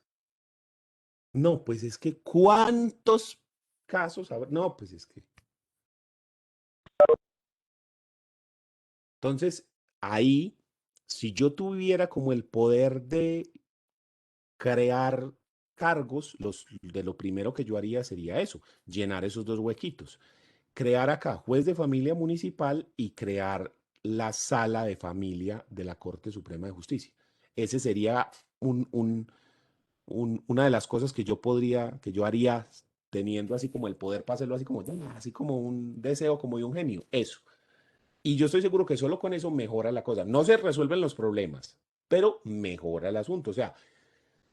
No, pues es que ¿cuántos casos habrá? No, pues es que. Entonces, ahí, si yo tuviera como el poder de crear cargos, de lo primero que yo haría sería eso, llenar esos dos huequitos. Crear acá juez de familia municipal y crear la sala de familia de la Corte Suprema de Justicia. Ese sería una de las cosas que yo haría teniendo así como el poder para hacerlo así como un deseo, como de un genio. Eso. Y yo estoy seguro que solo con eso mejora la cosa. No se resuelven los problemas, pero mejora el asunto. O sea,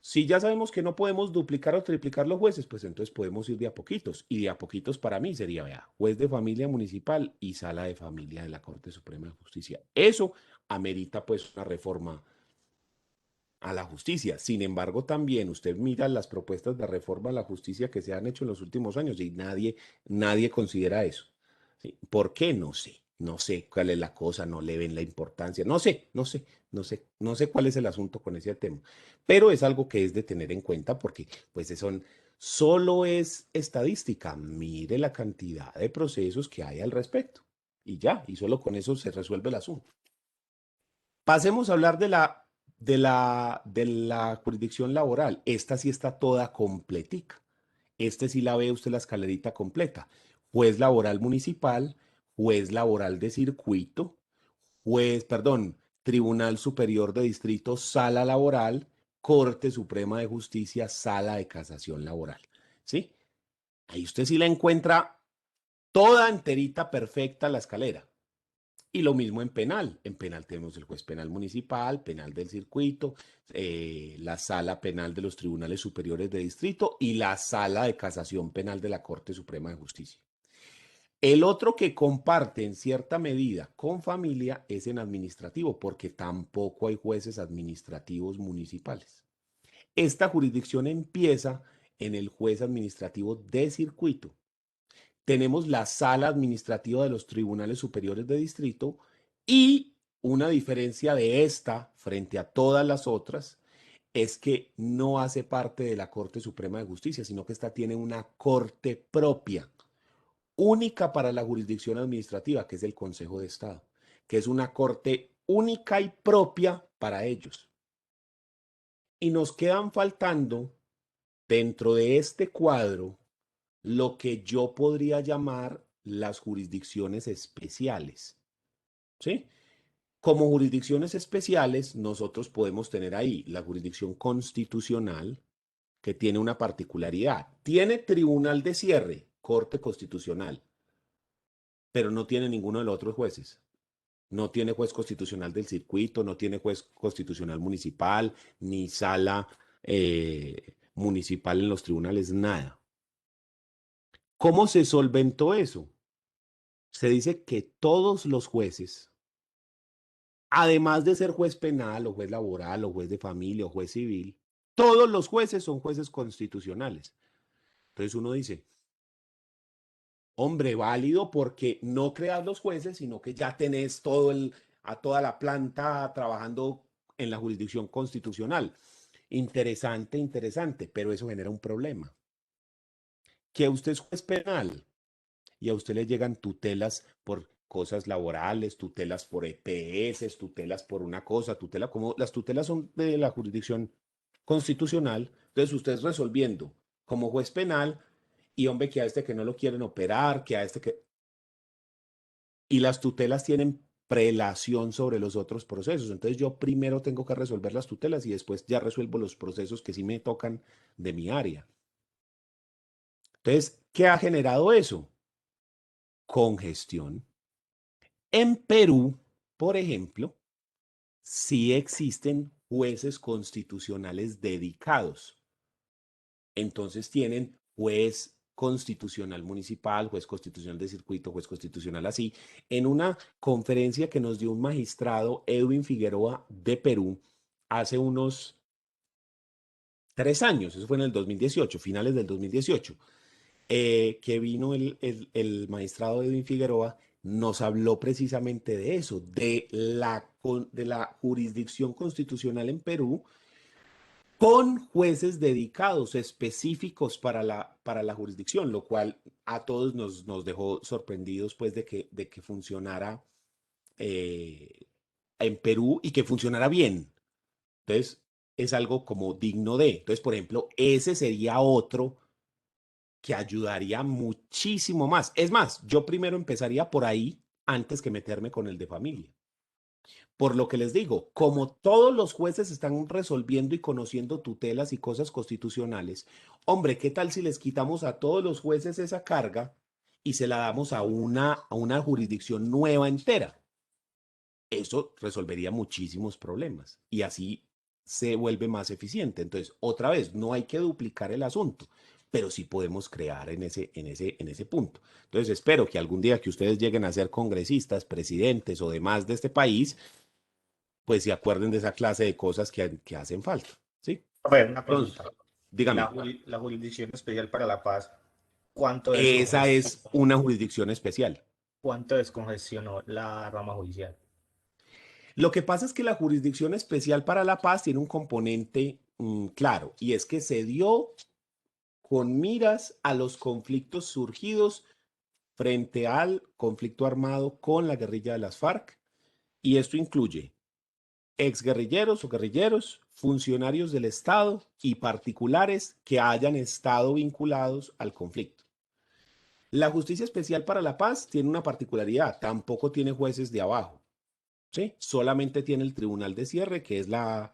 si ya sabemos que no podemos duplicar o triplicar los jueces, pues entonces podemos ir de a poquitos. Y de a poquitos para mí sería, vea, juez de familia municipal y sala de familia de la Corte Suprema de Justicia. Eso amerita pues una reforma a la justicia. Sin embargo, también usted mira las propuestas de reforma a la justicia que se han hecho en los últimos años y nadie considera eso. ¿Sí? ¿Por qué? No sé. No sé cuál es la cosa, no le ven la importancia. No sé cuál es el asunto con ese tema. Pero es algo que es de tener en cuenta porque, pues, solo es estadística. Mire la cantidad de procesos que hay al respecto. Y ya, y solo con eso se resuelve el asunto. Pasemos a hablar de la jurisdicción laboral. Esta sí está toda completica. Sí la ve usted la escalerita completa. Juez laboral municipal, juez laboral de circuito, Tribunal Superior de Distrito, sala laboral, Corte Suprema de Justicia, sala de casación laboral. ¿Sí? Ahí usted sí la encuentra toda enterita, perfecta la escalera. Y lo mismo en penal. En penal tenemos el juez penal municipal, penal del circuito, la sala penal de los tribunales superiores de distrito y la sala de casación penal de la Corte Suprema de Justicia. El otro que comparte en cierta medida con familia es en administrativo, porque tampoco hay jueces administrativos municipales. Esta jurisdicción empieza en el juez administrativo de circuito. Tenemos la sala administrativa de los tribunales superiores de distrito y una diferencia de esta frente a todas las otras es que no hace parte de la Corte Suprema de Justicia, sino que esta tiene una corte propia, única para la jurisdicción administrativa, que es el Consejo de Estado, que es una corte única y propia para ellos. Y nos quedan faltando dentro de este cuadro lo que yo podría llamar las jurisdicciones especiales. ¿Sí? Como jurisdicciones especiales, nosotros podemos tener ahí la jurisdicción constitucional, que tiene una particularidad. Tiene tribunal de cierre, Corte Constitucional, pero no tiene ninguno de los otros jueces. No tiene juez constitucional del circuito, no tiene juez constitucional municipal, ni sala municipal en los tribunales, nada. ¿Cómo se solventó eso? Se dice que todos los jueces, además de ser juez penal o juez laboral o juez de familia o juez civil, todos los jueces son jueces constitucionales. Entonces uno dice, hombre, válido porque no creas los jueces, sino que ya tenés a toda la planta trabajando en la jurisdicción constitucional. Interesante, interesante, pero eso genera un problema. Que usted es juez penal y a usted le llegan tutelas por cosas laborales, tutelas por EPS, tutelas por una cosa, como las tutelas son de la jurisdicción constitucional, entonces usted es resolviendo como juez penal y hombre que a este que no lo quieren operar, que a este que... Y las tutelas tienen prelación sobre los otros procesos, entonces yo primero tengo que resolver las tutelas y después ya resuelvo los procesos que sí me tocan de mi área. Entonces, ¿qué ha generado eso? Congestión. En Perú, por ejemplo, sí existen jueces constitucionales dedicados. Entonces tienen juez constitucional municipal, juez constitucional de circuito, juez constitucional así. En una conferencia que nos dio un magistrado, Edwin Figueroa, de Perú, hace unos 3 años, eso fue en el 2018, finales del 2018, que vino el magistrado Edwin Figueroa, nos habló precisamente de eso, de la jurisdicción constitucional en Perú, con jueces dedicados específicos para la jurisdicción, lo cual a todos nos dejó sorprendidos pues de que funcionara en Perú y que funcionara bien. Entonces, es algo como digno de. Entonces, por ejemplo, ese sería otro que ayudaría muchísimo más. Es más, yo primero empezaría por ahí antes que meterme con el de familia. Por lo que les digo, como todos los jueces están resolviendo y conociendo tutelas y cosas constitucionales, hombre, ¿qué tal si les quitamos a todos los jueces esa carga y se la damos a una jurisdicción nueva entera? Eso resolvería muchísimos problemas y así se vuelve más eficiente. Entonces, otra vez, no hay que duplicar el asunto, pero sí podemos crear en ese punto. Entonces, espero que algún día que ustedes lleguen a ser congresistas, presidentes o demás de este país, pues se acuerden de esa clase de cosas que hacen falta. ¿Sí? A ver, una Entonces, pregunta. dígame, La Jurisdicción Especial para la Paz, ¿cuánto esa es descongestionó, una jurisdicción especial. cuánto descongestionó la rama judicial? Lo que pasa es que la Jurisdicción Especial para la Paz tiene un componente claro, y es que se dio con miras a los conflictos surgidos frente al conflicto armado con la guerrilla de las FARC, y esto incluye exguerrilleros o guerrilleros, funcionarios del Estado y particulares que hayan estado vinculados al conflicto. La Justicia Especial para la Paz tiene una particularidad, tampoco tiene jueces de abajo, ¿sí? Solamente tiene el Tribunal de Cierre, que es la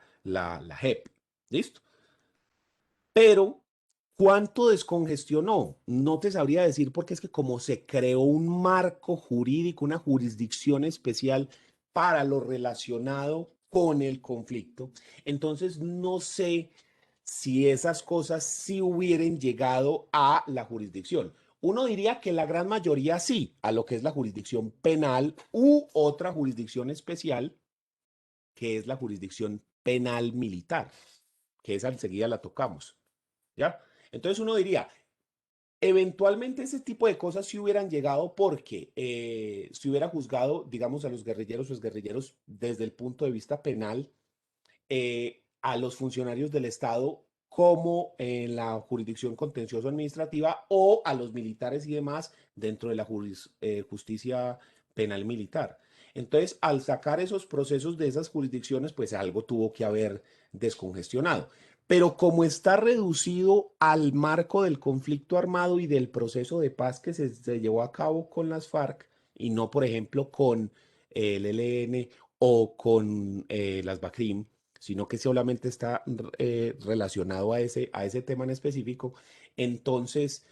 JEP, ¿listo? Pero, ¿cuánto descongestionó? No te sabría decir porque es que como se creó un marco jurídico, una jurisdicción especial para lo relacionado con el conflicto, entonces no sé si esas cosas sí hubieran llegado a la jurisdicción. Uno diría que la gran mayoría sí, a lo que es la jurisdicción penal u otra jurisdicción especial, que es la jurisdicción penal militar, que esa enseguida la tocamos. ¿Ya? Entonces uno diría, eventualmente ese tipo de cosas sí hubieran llegado porque se hubiera juzgado, digamos, a los guerrilleros o exguerrilleros desde el punto de vista penal, a los funcionarios del Estado como en la jurisdicción contencioso administrativa o a los militares y demás dentro de la justicia penal militar. Entonces, al sacar esos procesos de esas jurisdicciones, pues algo tuvo que haber descongestionado. Pero como está reducido al marco del conflicto armado y del proceso de paz que se llevó a cabo con las FARC y no, por ejemplo, con el ELN o con las BACRIM, sino que solamente está relacionado a ese tema en específico, entonces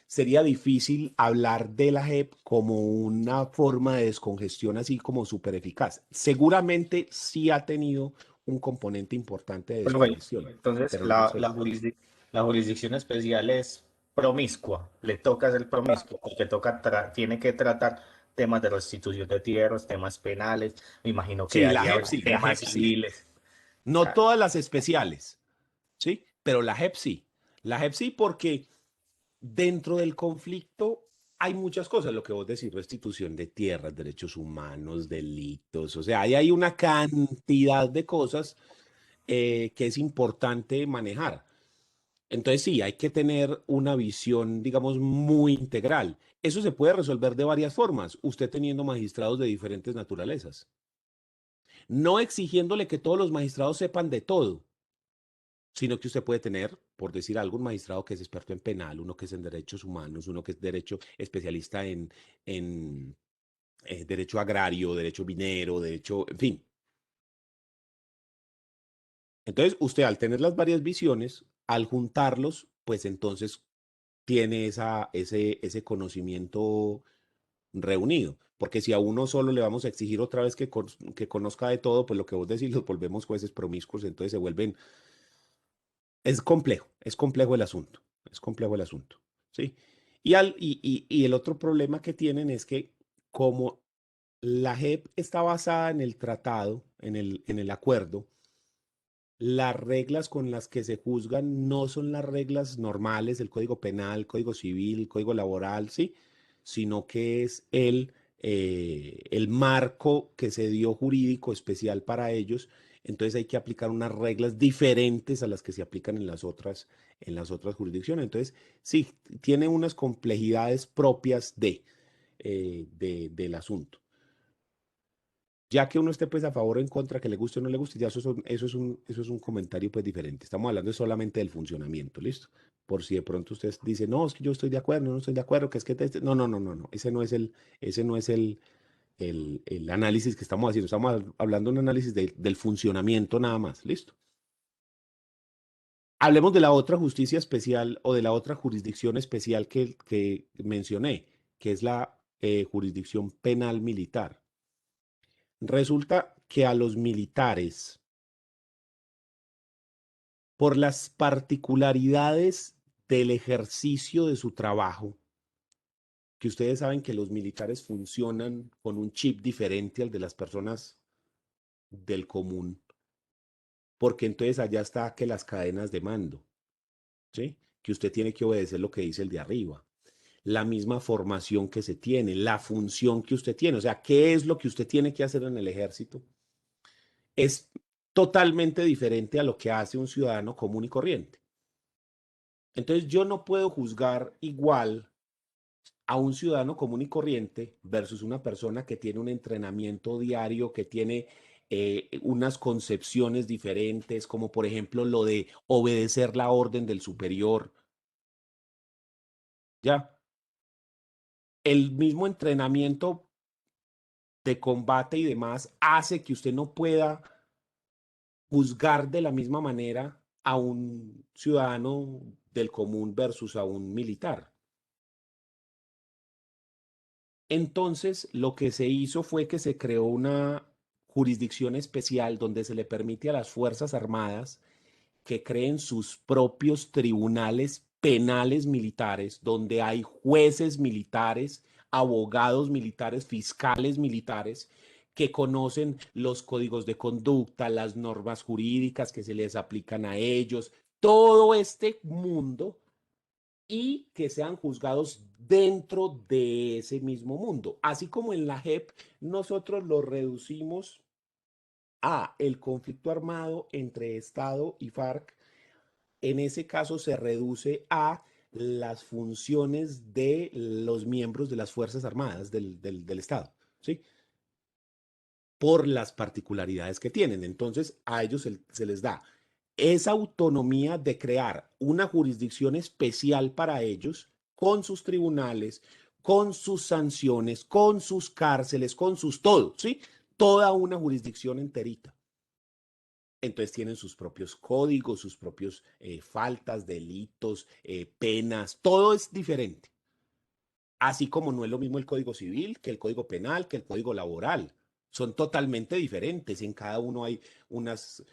sería difícil hablar de la JEP como una forma de descongestión así como súper eficaz. Seguramente sí ha tenido un componente importante de Pero bueno, descongestión, entonces pero no sé. la jurisdicción especial es promiscua, le toca ser promiscua, porque tiene que tratar temas de restitución de tierras, temas penales, me imagino que Sí, allí habrá la temas JEP sí. civiles. No Ah, todas las especiales, ¿sí? Pero la JEP sí. La JEP sí porque dentro del conflicto hay muchas cosas, lo que vos decís, restitución de tierras, derechos humanos, delitos, o sea, ahí hay una cantidad de cosas que es importante manejar. Entonces sí, hay que tener una visión, digamos, muy integral. Eso se puede resolver de varias formas, usted teniendo magistrados de diferentes naturalezas. No exigiéndole que todos los magistrados sepan de todo, sino que usted puede tener, por decir algo, un magistrado que es experto en penal, uno que es en derechos humanos, uno que es derecho especialista en derecho agrario, derecho minero, derecho, en fin. Entonces, usted al tener las varias visiones, al juntarlos, pues entonces tiene ese conocimiento reunido. Porque si a uno solo le vamos a exigir otra vez que conozca de todo, pues lo que vos decís, los volvemos jueces promiscuos, entonces se vuelven. Es complejo el asunto, es complejo el asunto, ¿sí? Y el otro problema que tienen es que como la JEP está basada en el tratado, en el acuerdo, las reglas con las que se juzgan no son las reglas normales, el Código Penal, el Código Civil, el Código Laboral, ¿sí? Sino que es el marco que se dio jurídico especial para ellos. Entonces hay que aplicar unas reglas diferentes a las que se aplican en las otras jurisdicciones. Entonces, sí, tiene unas complejidades propias del asunto. Ya que uno esté pues a favor o en contra, que le guste o no le guste, ya eso es un comentario pues diferente. Estamos hablando solamente del funcionamiento, ¿listo? Por si de pronto usted dice, no, es que yo estoy de acuerdo, no estoy de acuerdo, que es que... No, no, no, no, no. Ese no es el análisis que estamos haciendo. Estamos hablando de un análisis del funcionamiento nada más, ¿listo? Hablemos de la otra justicia especial o de la otra jurisdicción especial que mencioné, que es la jurisdicción penal militar. Resulta que a los militares, por las particularidades del ejercicio de su trabajo, que ustedes saben que los militares funcionan con un chip diferente al de las personas del común, porque entonces allá está que las cadenas de mando, ¿sí? Que usted tiene que obedecer lo que dice el de arriba, la misma formación que se tiene, la función que usted tiene, o sea, qué es lo que usted tiene que hacer en el ejército, es totalmente diferente a lo que hace un ciudadano común y corriente. Entonces yo no puedo juzgar igual a un ciudadano común y corriente versus una persona que tiene un entrenamiento diario, que tiene unas concepciones diferentes, como por ejemplo lo de obedecer la orden del superior. Ya, el mismo entrenamiento de combate y demás hace que usted no pueda juzgar de la misma manera a un ciudadano del común versus a un militar. Entonces, lo que se hizo fue que se creó una jurisdicción especial donde se le permite a las Fuerzas Armadas que creen sus propios tribunales penales militares, donde hay jueces militares, abogados militares, fiscales militares, que conocen los códigos de conducta, las normas jurídicas que se les aplican a ellos, todo este mundo y que sean juzgados dentro de ese mismo mundo. Así como en la JEP nosotros lo reducimos a el conflicto armado entre Estado y FARC, en ese caso se reduce a las funciones de los miembros de las Fuerzas Armadas del Estado, ¿sí? Por las particularidades que tienen. Entonces, a ellos se les da esa autonomía de crear una jurisdicción especial para ellos, con sus tribunales, con sus sanciones, con sus cárceles, con sus todo, ¿sí? Toda una jurisdicción enterita. Entonces tienen sus propios códigos, sus propios faltas, delitos, penas, todo es diferente. Así como no es lo mismo el Código Civil que el Código Penal, que el Código Laboral. Son totalmente diferentes. En cada uno hay unas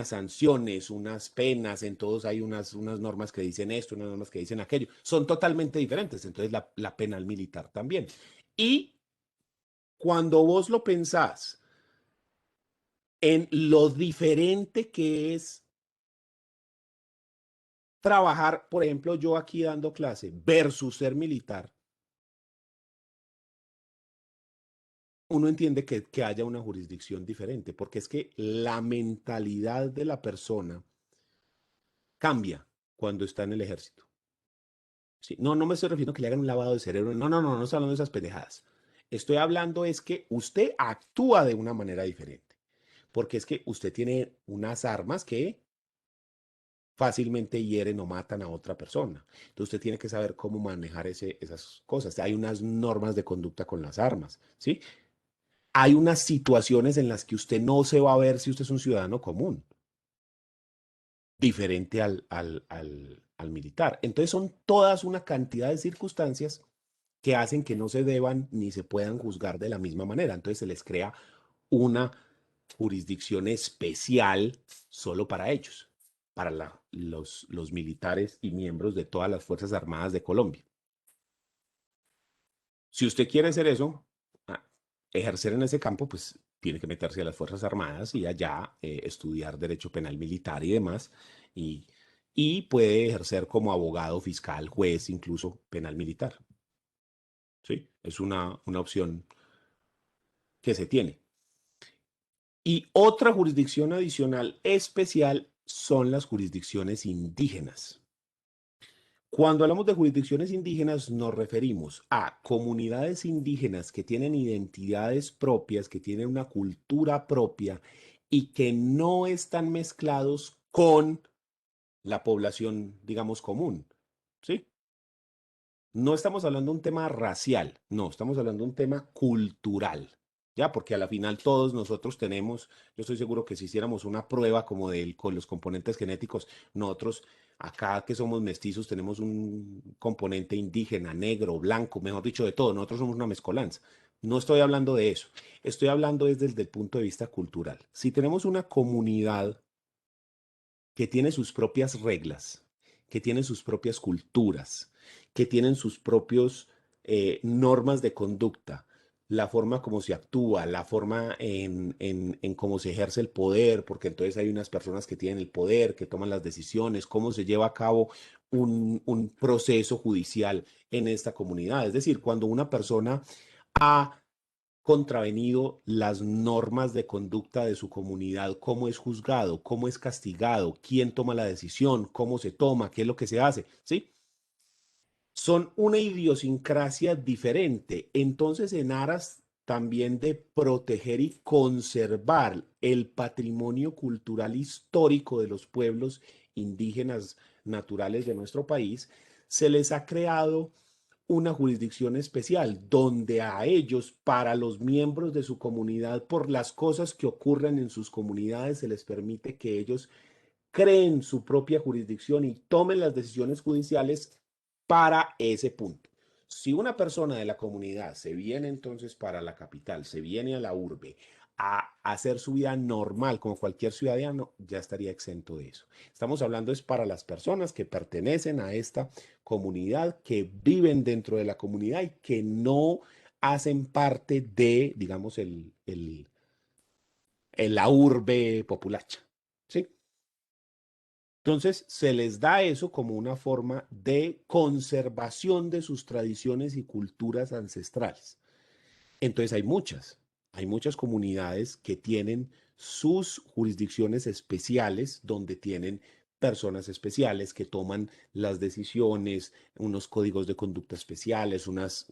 sanciones, unas penas, en todos hay unas normas que dicen esto, unas normas que dicen aquello. Son totalmente diferentes. Entonces la penal militar también. Y cuando vos lo pensás en lo diferente que es trabajar, por ejemplo, yo aquí dando clase versus ser militar, uno entiende que haya una jurisdicción diferente, porque es que la mentalidad de la persona cambia cuando está en el ejército. Sí, no me estoy refiriendo a que le hagan un lavado de cerebro. No estoy hablando de esas pendejadas. Estoy hablando es que usted actúa de una manera diferente, porque es que usted tiene unas armas que fácilmente hieren o matan a otra persona. Entonces usted tiene que saber cómo manejar esas cosas. Hay unas normas de conducta con las armas, ¿sí? Hay unas situaciones en las que usted no se va a ver si usted es un ciudadano común, diferente al militar. Entonces son todas una cantidad de circunstancias que hacen que no se deban ni se puedan juzgar de la misma manera. Entonces se les crea una jurisdicción especial solo para ellos, para los militares y miembros de todas las Fuerzas Armadas de Colombia. Si usted quiere hacer eso, ejercer en ese campo, pues tiene que meterse a las Fuerzas Armadas y allá estudiar Derecho Penal Militar y demás, y puede ejercer como abogado, fiscal, juez, incluso penal militar. ¿Sí? Es una opción que se tiene. Y otra jurisdicción adicional especial son las jurisdicciones indígenas. Cuando hablamos de jurisdicciones indígenas nos referimos a comunidades indígenas que tienen identidades propias, que tienen una cultura propia y que no están mezclados con la población, digamos, común. ¿Sí? No estamos hablando de un tema racial, no, estamos hablando de un tema cultural. Ya, porque a la final todos nosotros tenemos, yo estoy seguro que si hiciéramos una prueba como con los componentes genéticos, nosotros acá que somos mestizos tenemos un componente indígena, negro, blanco, mejor dicho, de todo. Nosotros somos una mezcolanza. No estoy hablando de eso. Estoy hablando desde el punto de vista cultural. Si tenemos una comunidad que tiene sus propias reglas, que tiene sus propias culturas, que tienen sus propios normas de conducta, la forma como se actúa, la forma en cómo se ejerce el poder, porque entonces hay unas personas que tienen el poder, que toman las decisiones, cómo se lleva a cabo un proceso judicial en esta comunidad. Es decir, cuando una persona ha contravenido las normas de conducta de su comunidad, cómo es juzgado, cómo es castigado, quién toma la decisión, cómo se toma, qué es lo que se hace, ¿sí? Son una idiosincrasia diferente. Entonces, en aras también de proteger y conservar el patrimonio cultural histórico de los pueblos indígenas naturales de nuestro país, se les ha creado una jurisdicción especial donde a ellos, para los miembros de su comunidad, por las cosas que ocurren en sus comunidades, se les permite que ellos creen su propia jurisdicción y tomen las decisiones judiciales para ese punto. Si una persona de la comunidad se viene entonces para la capital, se viene a la urbe a hacer su vida normal como cualquier ciudadano, ya estaría exento de eso. Estamos hablando es para las personas que pertenecen a esta comunidad, que viven dentro de la comunidad y que no hacen parte de, digamos, la urbe populacha. ¿Sí? Entonces, se les da eso como una forma de conservación de sus tradiciones y culturas ancestrales. Entonces, hay muchas comunidades que tienen sus jurisdicciones especiales, donde tienen personas especiales que toman las decisiones, unos códigos de conducta especiales, unas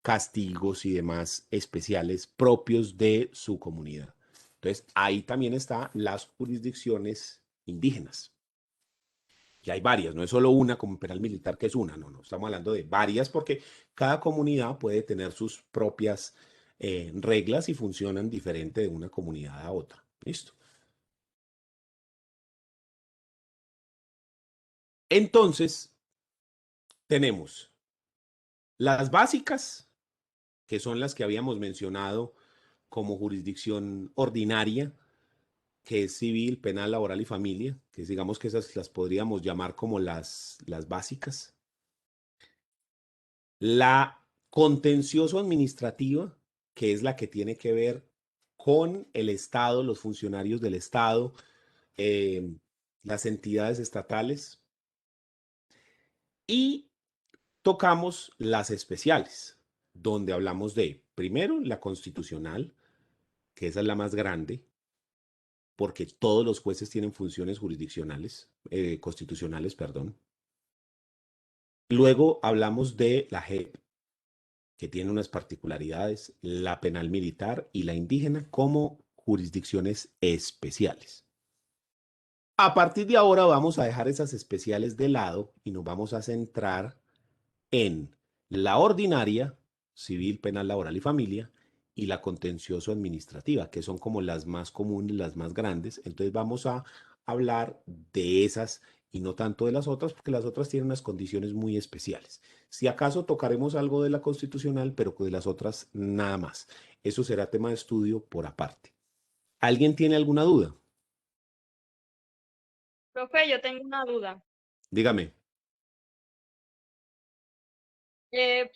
castigos y demás especiales propios de su comunidad. Entonces, ahí también están las jurisdicciones indígenas. Y hay varias, no es solo una como penal militar, que es una, no, estamos hablando de varias porque cada comunidad puede tener sus propias reglas y funcionan diferente de una comunidad a otra. ¿Listo? Entonces, tenemos las básicas, que son las que habíamos mencionado como jurisdicción ordinaria, que es civil, penal, laboral y familia, que digamos que esas las podríamos llamar como las básicas. La contencioso administrativa, que es la que tiene que ver con el Estado, los funcionarios del Estado, las entidades estatales. Y tocamos las especiales, donde hablamos de, primero, la constitucional, que esa es la más grande, porque todos los jueces tienen funciones jurisdiccionales, constitucionales, perdón. Luego hablamos de la JEP, que tiene unas particularidades, la penal militar y la indígena como jurisdicciones especiales. A partir de ahora vamos a dejar esas especiales de lado y nos vamos a centrar en la ordinaria, civil, penal, laboral y familia, y la contencioso administrativa, que son como las más comunes, las más grandes. Entonces vamos a hablar de esas y no tanto de las otras, porque las otras tienen unas condiciones muy especiales. Si acaso tocaremos algo de la constitucional, pero de las otras nada más. Eso será tema de estudio por aparte. ¿Alguien tiene alguna duda? Profe, yo tengo una duda. Dígame.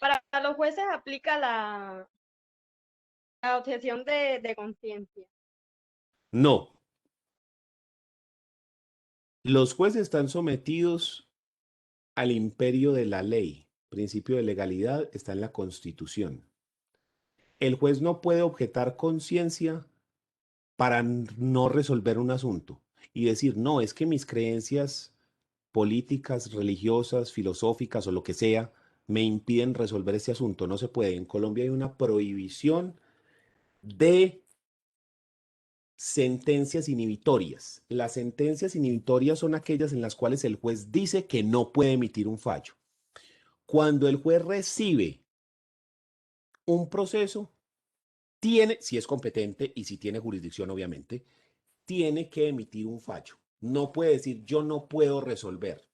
Para los jueces aplica la objeción de conciencia. No. Los jueces están sometidos al imperio de la ley. Principio de legalidad está en la Constitución. El juez no puede objetar conciencia para no resolver un asunto y decir, no, es que mis creencias políticas, religiosas, filosóficas o lo que sea me impiden resolver este asunto. No se puede. En Colombia hay una prohibición de sentencias inhibitorias. Las sentencias inhibitorias son aquellas en las cuales el juez dice que no puede emitir un fallo. Cuando el juez recibe un proceso, tiene, si es competente y si tiene jurisdicción, obviamente, tiene que emitir un fallo. No puede decir, yo no puedo resolver.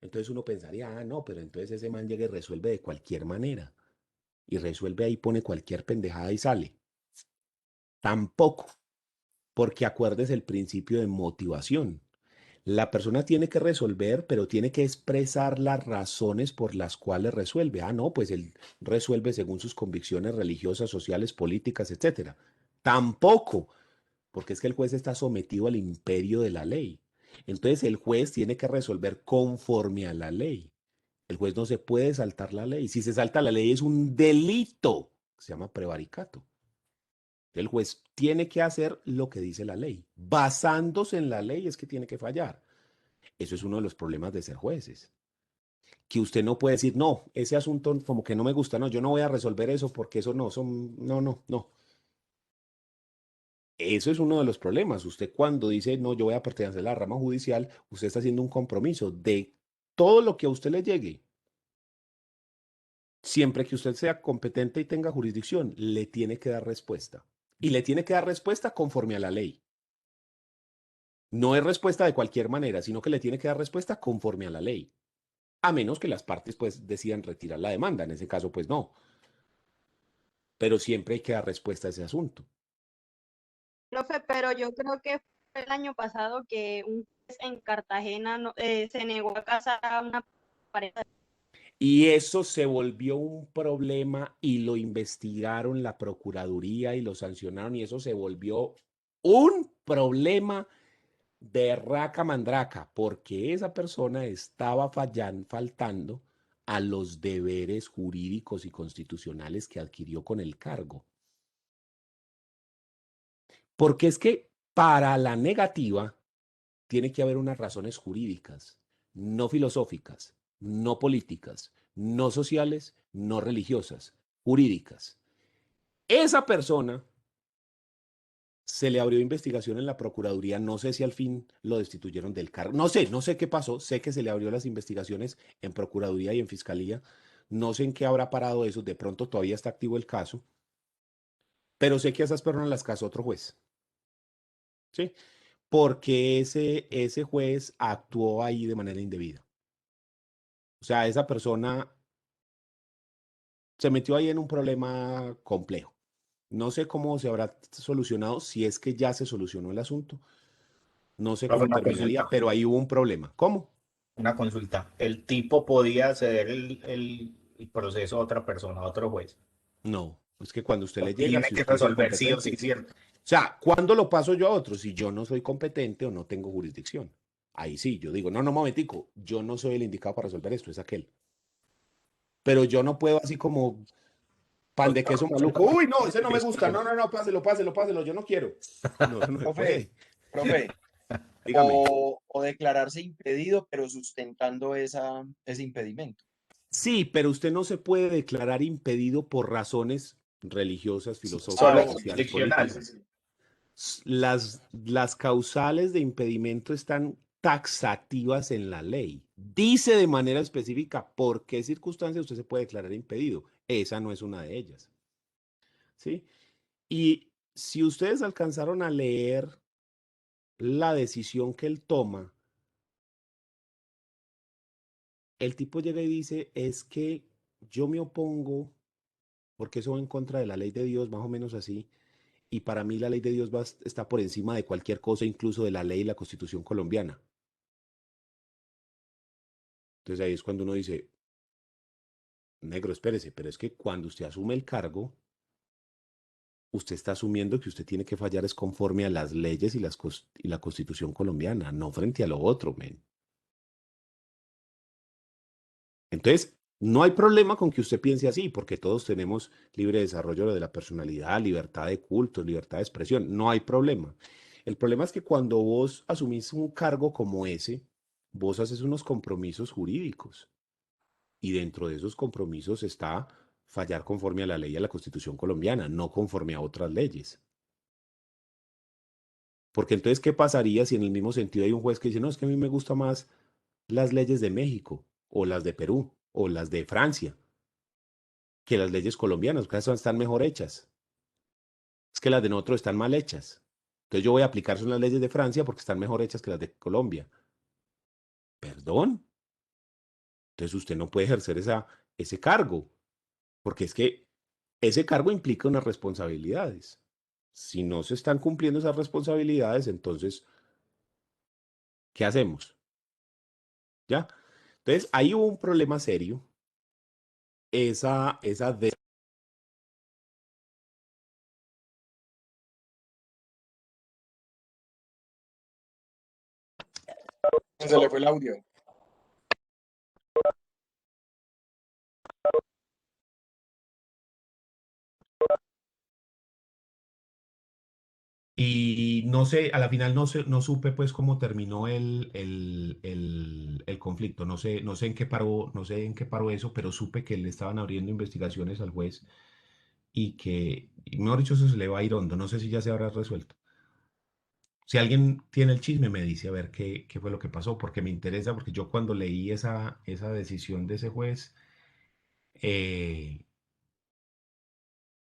Entonces uno pensaría, no, pero entonces ese man llega y resuelve de cualquier manera. Y resuelve ahí, pone cualquier pendejada y sale. Tampoco, porque acuerdes el principio de motivación. La persona tiene que resolver, pero tiene que expresar las razones por las cuales resuelve. Ah, no, pues él resuelve según sus convicciones religiosas, sociales, políticas, etcétera. Tampoco, porque es que el juez está sometido al imperio de la ley. Entonces el juez tiene que resolver conforme a la ley. El juez no se puede saltar la ley. Si se salta la ley es un delito. Se llama prevaricato. El juez tiene que hacer lo que dice la ley. Basándose en la ley es que tiene que fallar. Eso es uno de los problemas de ser jueces. Que usted no puede decir, no, ese asunto como que no me gusta, no, yo no voy a resolver eso porque eso no, no. Eso es uno de los problemas. Usted cuando dice, no, yo voy a pertenecer a la rama judicial, usted está haciendo un compromiso de todo lo que a usted le llegue. Siempre que usted sea competente y tenga jurisdicción, le tiene que dar respuesta. Y le tiene que dar respuesta conforme a la ley. No es respuesta de cualquier manera, sino que le tiene que dar respuesta conforme a la ley. A menos que las partes pues decidan retirar la demanda. En ese caso, pues no. Pero siempre hay que dar respuesta a ese asunto. Profe, pero yo creo que fue el año pasado que un juez en Cartagena se negó a casar a una pareja. Y eso se volvió un problema y lo investigaron la Procuraduría y lo sancionaron y eso se volvió un problema de raca mandraca porque esa persona estaba faltando a los deberes jurídicos y constitucionales que adquirió con el cargo. Porque es que para la negativa tiene que haber unas razones jurídicas, no filosóficas, no políticas, no sociales, no religiosas, jurídicas. Esa persona se le abrió investigación en la Procuraduría, no sé si al fin lo destituyeron del cargo, no sé qué pasó, sé que se le abrió las investigaciones en Procuraduría y en Fiscalía, no sé en qué habrá parado eso, de pronto todavía está activo el caso, pero sé que a esas personas las casó otro juez, ¿sí? porque ese juez actuó ahí de manera indebida. O sea, esa persona se metió ahí en un problema complejo. No sé cómo se habrá solucionado, si es que ya se solucionó el asunto. No sé Profe, cómo una terminaría, consulta. pero ahí hubo un problema. ¿Cómo? Una consulta. ¿El tipo podía ceder el proceso a otra persona, a otro juez? No, es que cuando usted le llega, Tiene si que usted es resolver sí o sí, incompetente. ¿cierto? O sea, ¿cuándo lo paso yo a otro? Si yo no soy competente o no tengo jurisdicción. Ahí sí, yo digo, no, no, momentico, yo no soy el indicado para resolver esto, es aquel. Pero yo no puedo así como pan de queso maluco. Uy, no, ese no me gusta. No, no, no, páselo, páselo, páselo, yo no quiero. No, eso no se Profe, puede. profe, Dígame. o declararse impedido, pero sustentando ese impedimento. Sí, pero usted no se puede declarar impedido por razones religiosas, Ah, Solo filosóficas, ok, sociales, jurisdiccional. sí, políticas. sí. Las causales de impedimento están taxativas en la ley. Dice de manera específica por qué circunstancias usted se puede declarar impedido. Esa no es una de ellas. ¿Sí? Y si ustedes alcanzaron a leer la decisión que él toma, el tipo llega y dice, es que yo me opongo porque eso va en contra de la ley de Dios, más o menos así, y para mí la ley de Dios está por encima de cualquier cosa, incluso de la ley y la constitución colombiana. Entonces ahí es cuando uno dice, negro, espérese, pero es que cuando usted asume el cargo, usted está asumiendo que usted tiene que fallar es conforme a las leyes y la constitución colombiana, no frente a lo otro, men. Entonces, no hay problema con que usted piense así, porque todos tenemos libre desarrollo de la personalidad, libertad de culto, libertad de expresión, no hay problema. El problema es que cuando vos asumís un cargo como ese, vos haces unos compromisos jurídicos y dentro de esos compromisos está fallar conforme a la ley y a la constitución colombiana, no conforme a otras leyes. Porque entonces, ¿qué pasaría si en el mismo sentido hay un juez que dice, no, es que a mí me gustan más las leyes de México o las de Perú o las de Francia que las leyes colombianas, porque esas están mejor hechas? Es que las de nosotros están mal hechas. Entonces yo voy a aplicar son las leyes de Francia porque están mejor hechas que las de Colombia. ¿Perdón? Entonces usted no puede ejercer ese cargo, porque es que ese cargo implica unas responsabilidades. Si no se están cumpliendo esas responsabilidades, entonces, ¿qué hacemos? ¿Ya? Entonces, ahí hubo un problema serio. Esa de Se le fue el audio. Y no sé, a la final no supe pues cómo terminó el conflicto. No sé en qué paró, no sé en qué paró eso, pero supe que le estaban abriendo investigaciones al juez y mejor dicho, eso se le va a ir hondo. No sé si ya se habrá resuelto. Si alguien tiene el chisme, me dice a ver qué fue lo que pasó, porque me interesa, porque yo cuando leí esa decisión de ese juez, eh,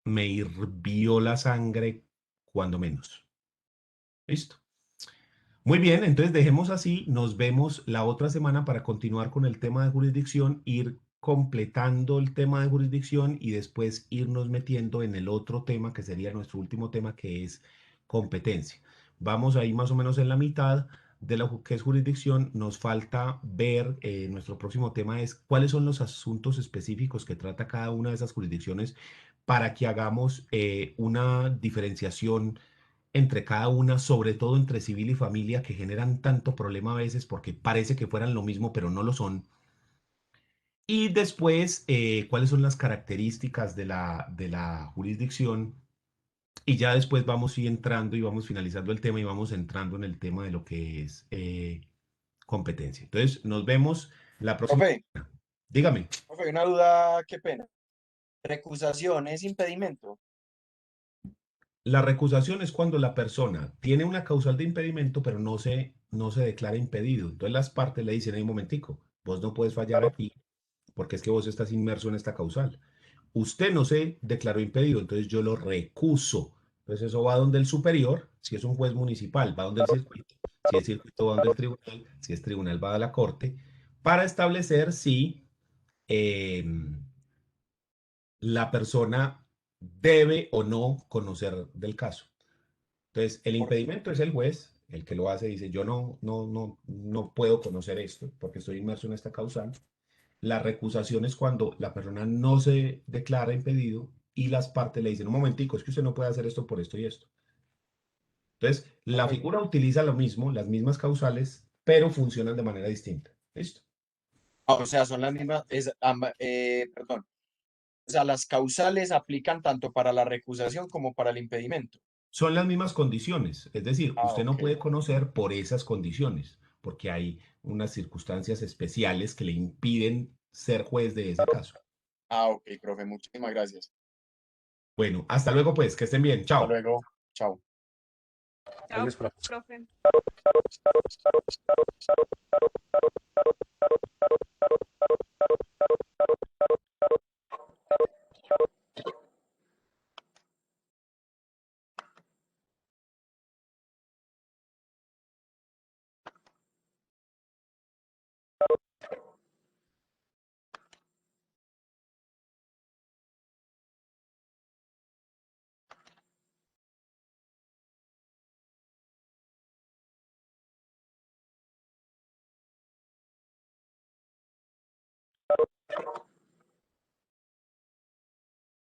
me hirvió la sangre, cuando menos. ¿Listo? Muy bien, entonces dejemos así, nos vemos la otra semana para continuar con el tema de jurisdicción, ir completando el tema de jurisdicción y después irnos metiendo en el otro tema que sería nuestro último tema que es competencia. Vamos ahí más o menos en la mitad de lo que es jurisdicción, nos falta ver, nuestro próximo tema es cuáles son los asuntos específicos que trata cada una de esas jurisdicciones para que hagamos una diferenciación entre cada una, sobre todo entre civil y familia, que generan tanto problema a veces porque parece que fueran lo mismo, pero no lo son. Y después, cuáles son las características de la jurisdicción. Y ya después vamos a ir entrando y vamos finalizando el tema y vamos entrando en el tema de lo que es competencia. Entonces, nos vemos la próxima. Profe, Dígame. profe, una duda, qué pena. ¿Recusación es impedimento? La recusación es cuando la persona tiene una causal de impedimento, pero no se declara impedido. Entonces las partes le dicen, hey, un momentico, vos no puedes fallar aquí porque es que vos estás inmerso en esta causal. Usted no se declaró impedido, entonces yo lo recuso. Entonces eso va donde el superior, si es un juez municipal, va donde el circuito, si es circuito va donde el tribunal, si es tribunal va a la corte, para establecer si la persona debe o no conocer del caso. Entonces, el impedimento es el juez, el que lo hace, dice, yo no puedo conocer esto porque estoy inmerso en esta causal. La recusación es cuando la persona no se declara impedido y las partes le dicen, un momentico, es que usted no puede hacer esto por esto y esto. Entonces, la figura utiliza lo mismo, las mismas causales, pero funcionan de manera distinta. ¿Listo? O sea, son las mismas, perdón. O sea, las causales aplican tanto para la recusación como para el impedimento. Son las mismas condiciones, es decir, usted no Ok. puede conocer por esas condiciones, porque hay unas circunstancias especiales que le impiden ser juez de ese caso. Ok, profe, muchísimas gracias. Bueno, hasta luego pues, que estén bien, Hasta chao. luego. Chao. Chao, Gracias, profe. profe.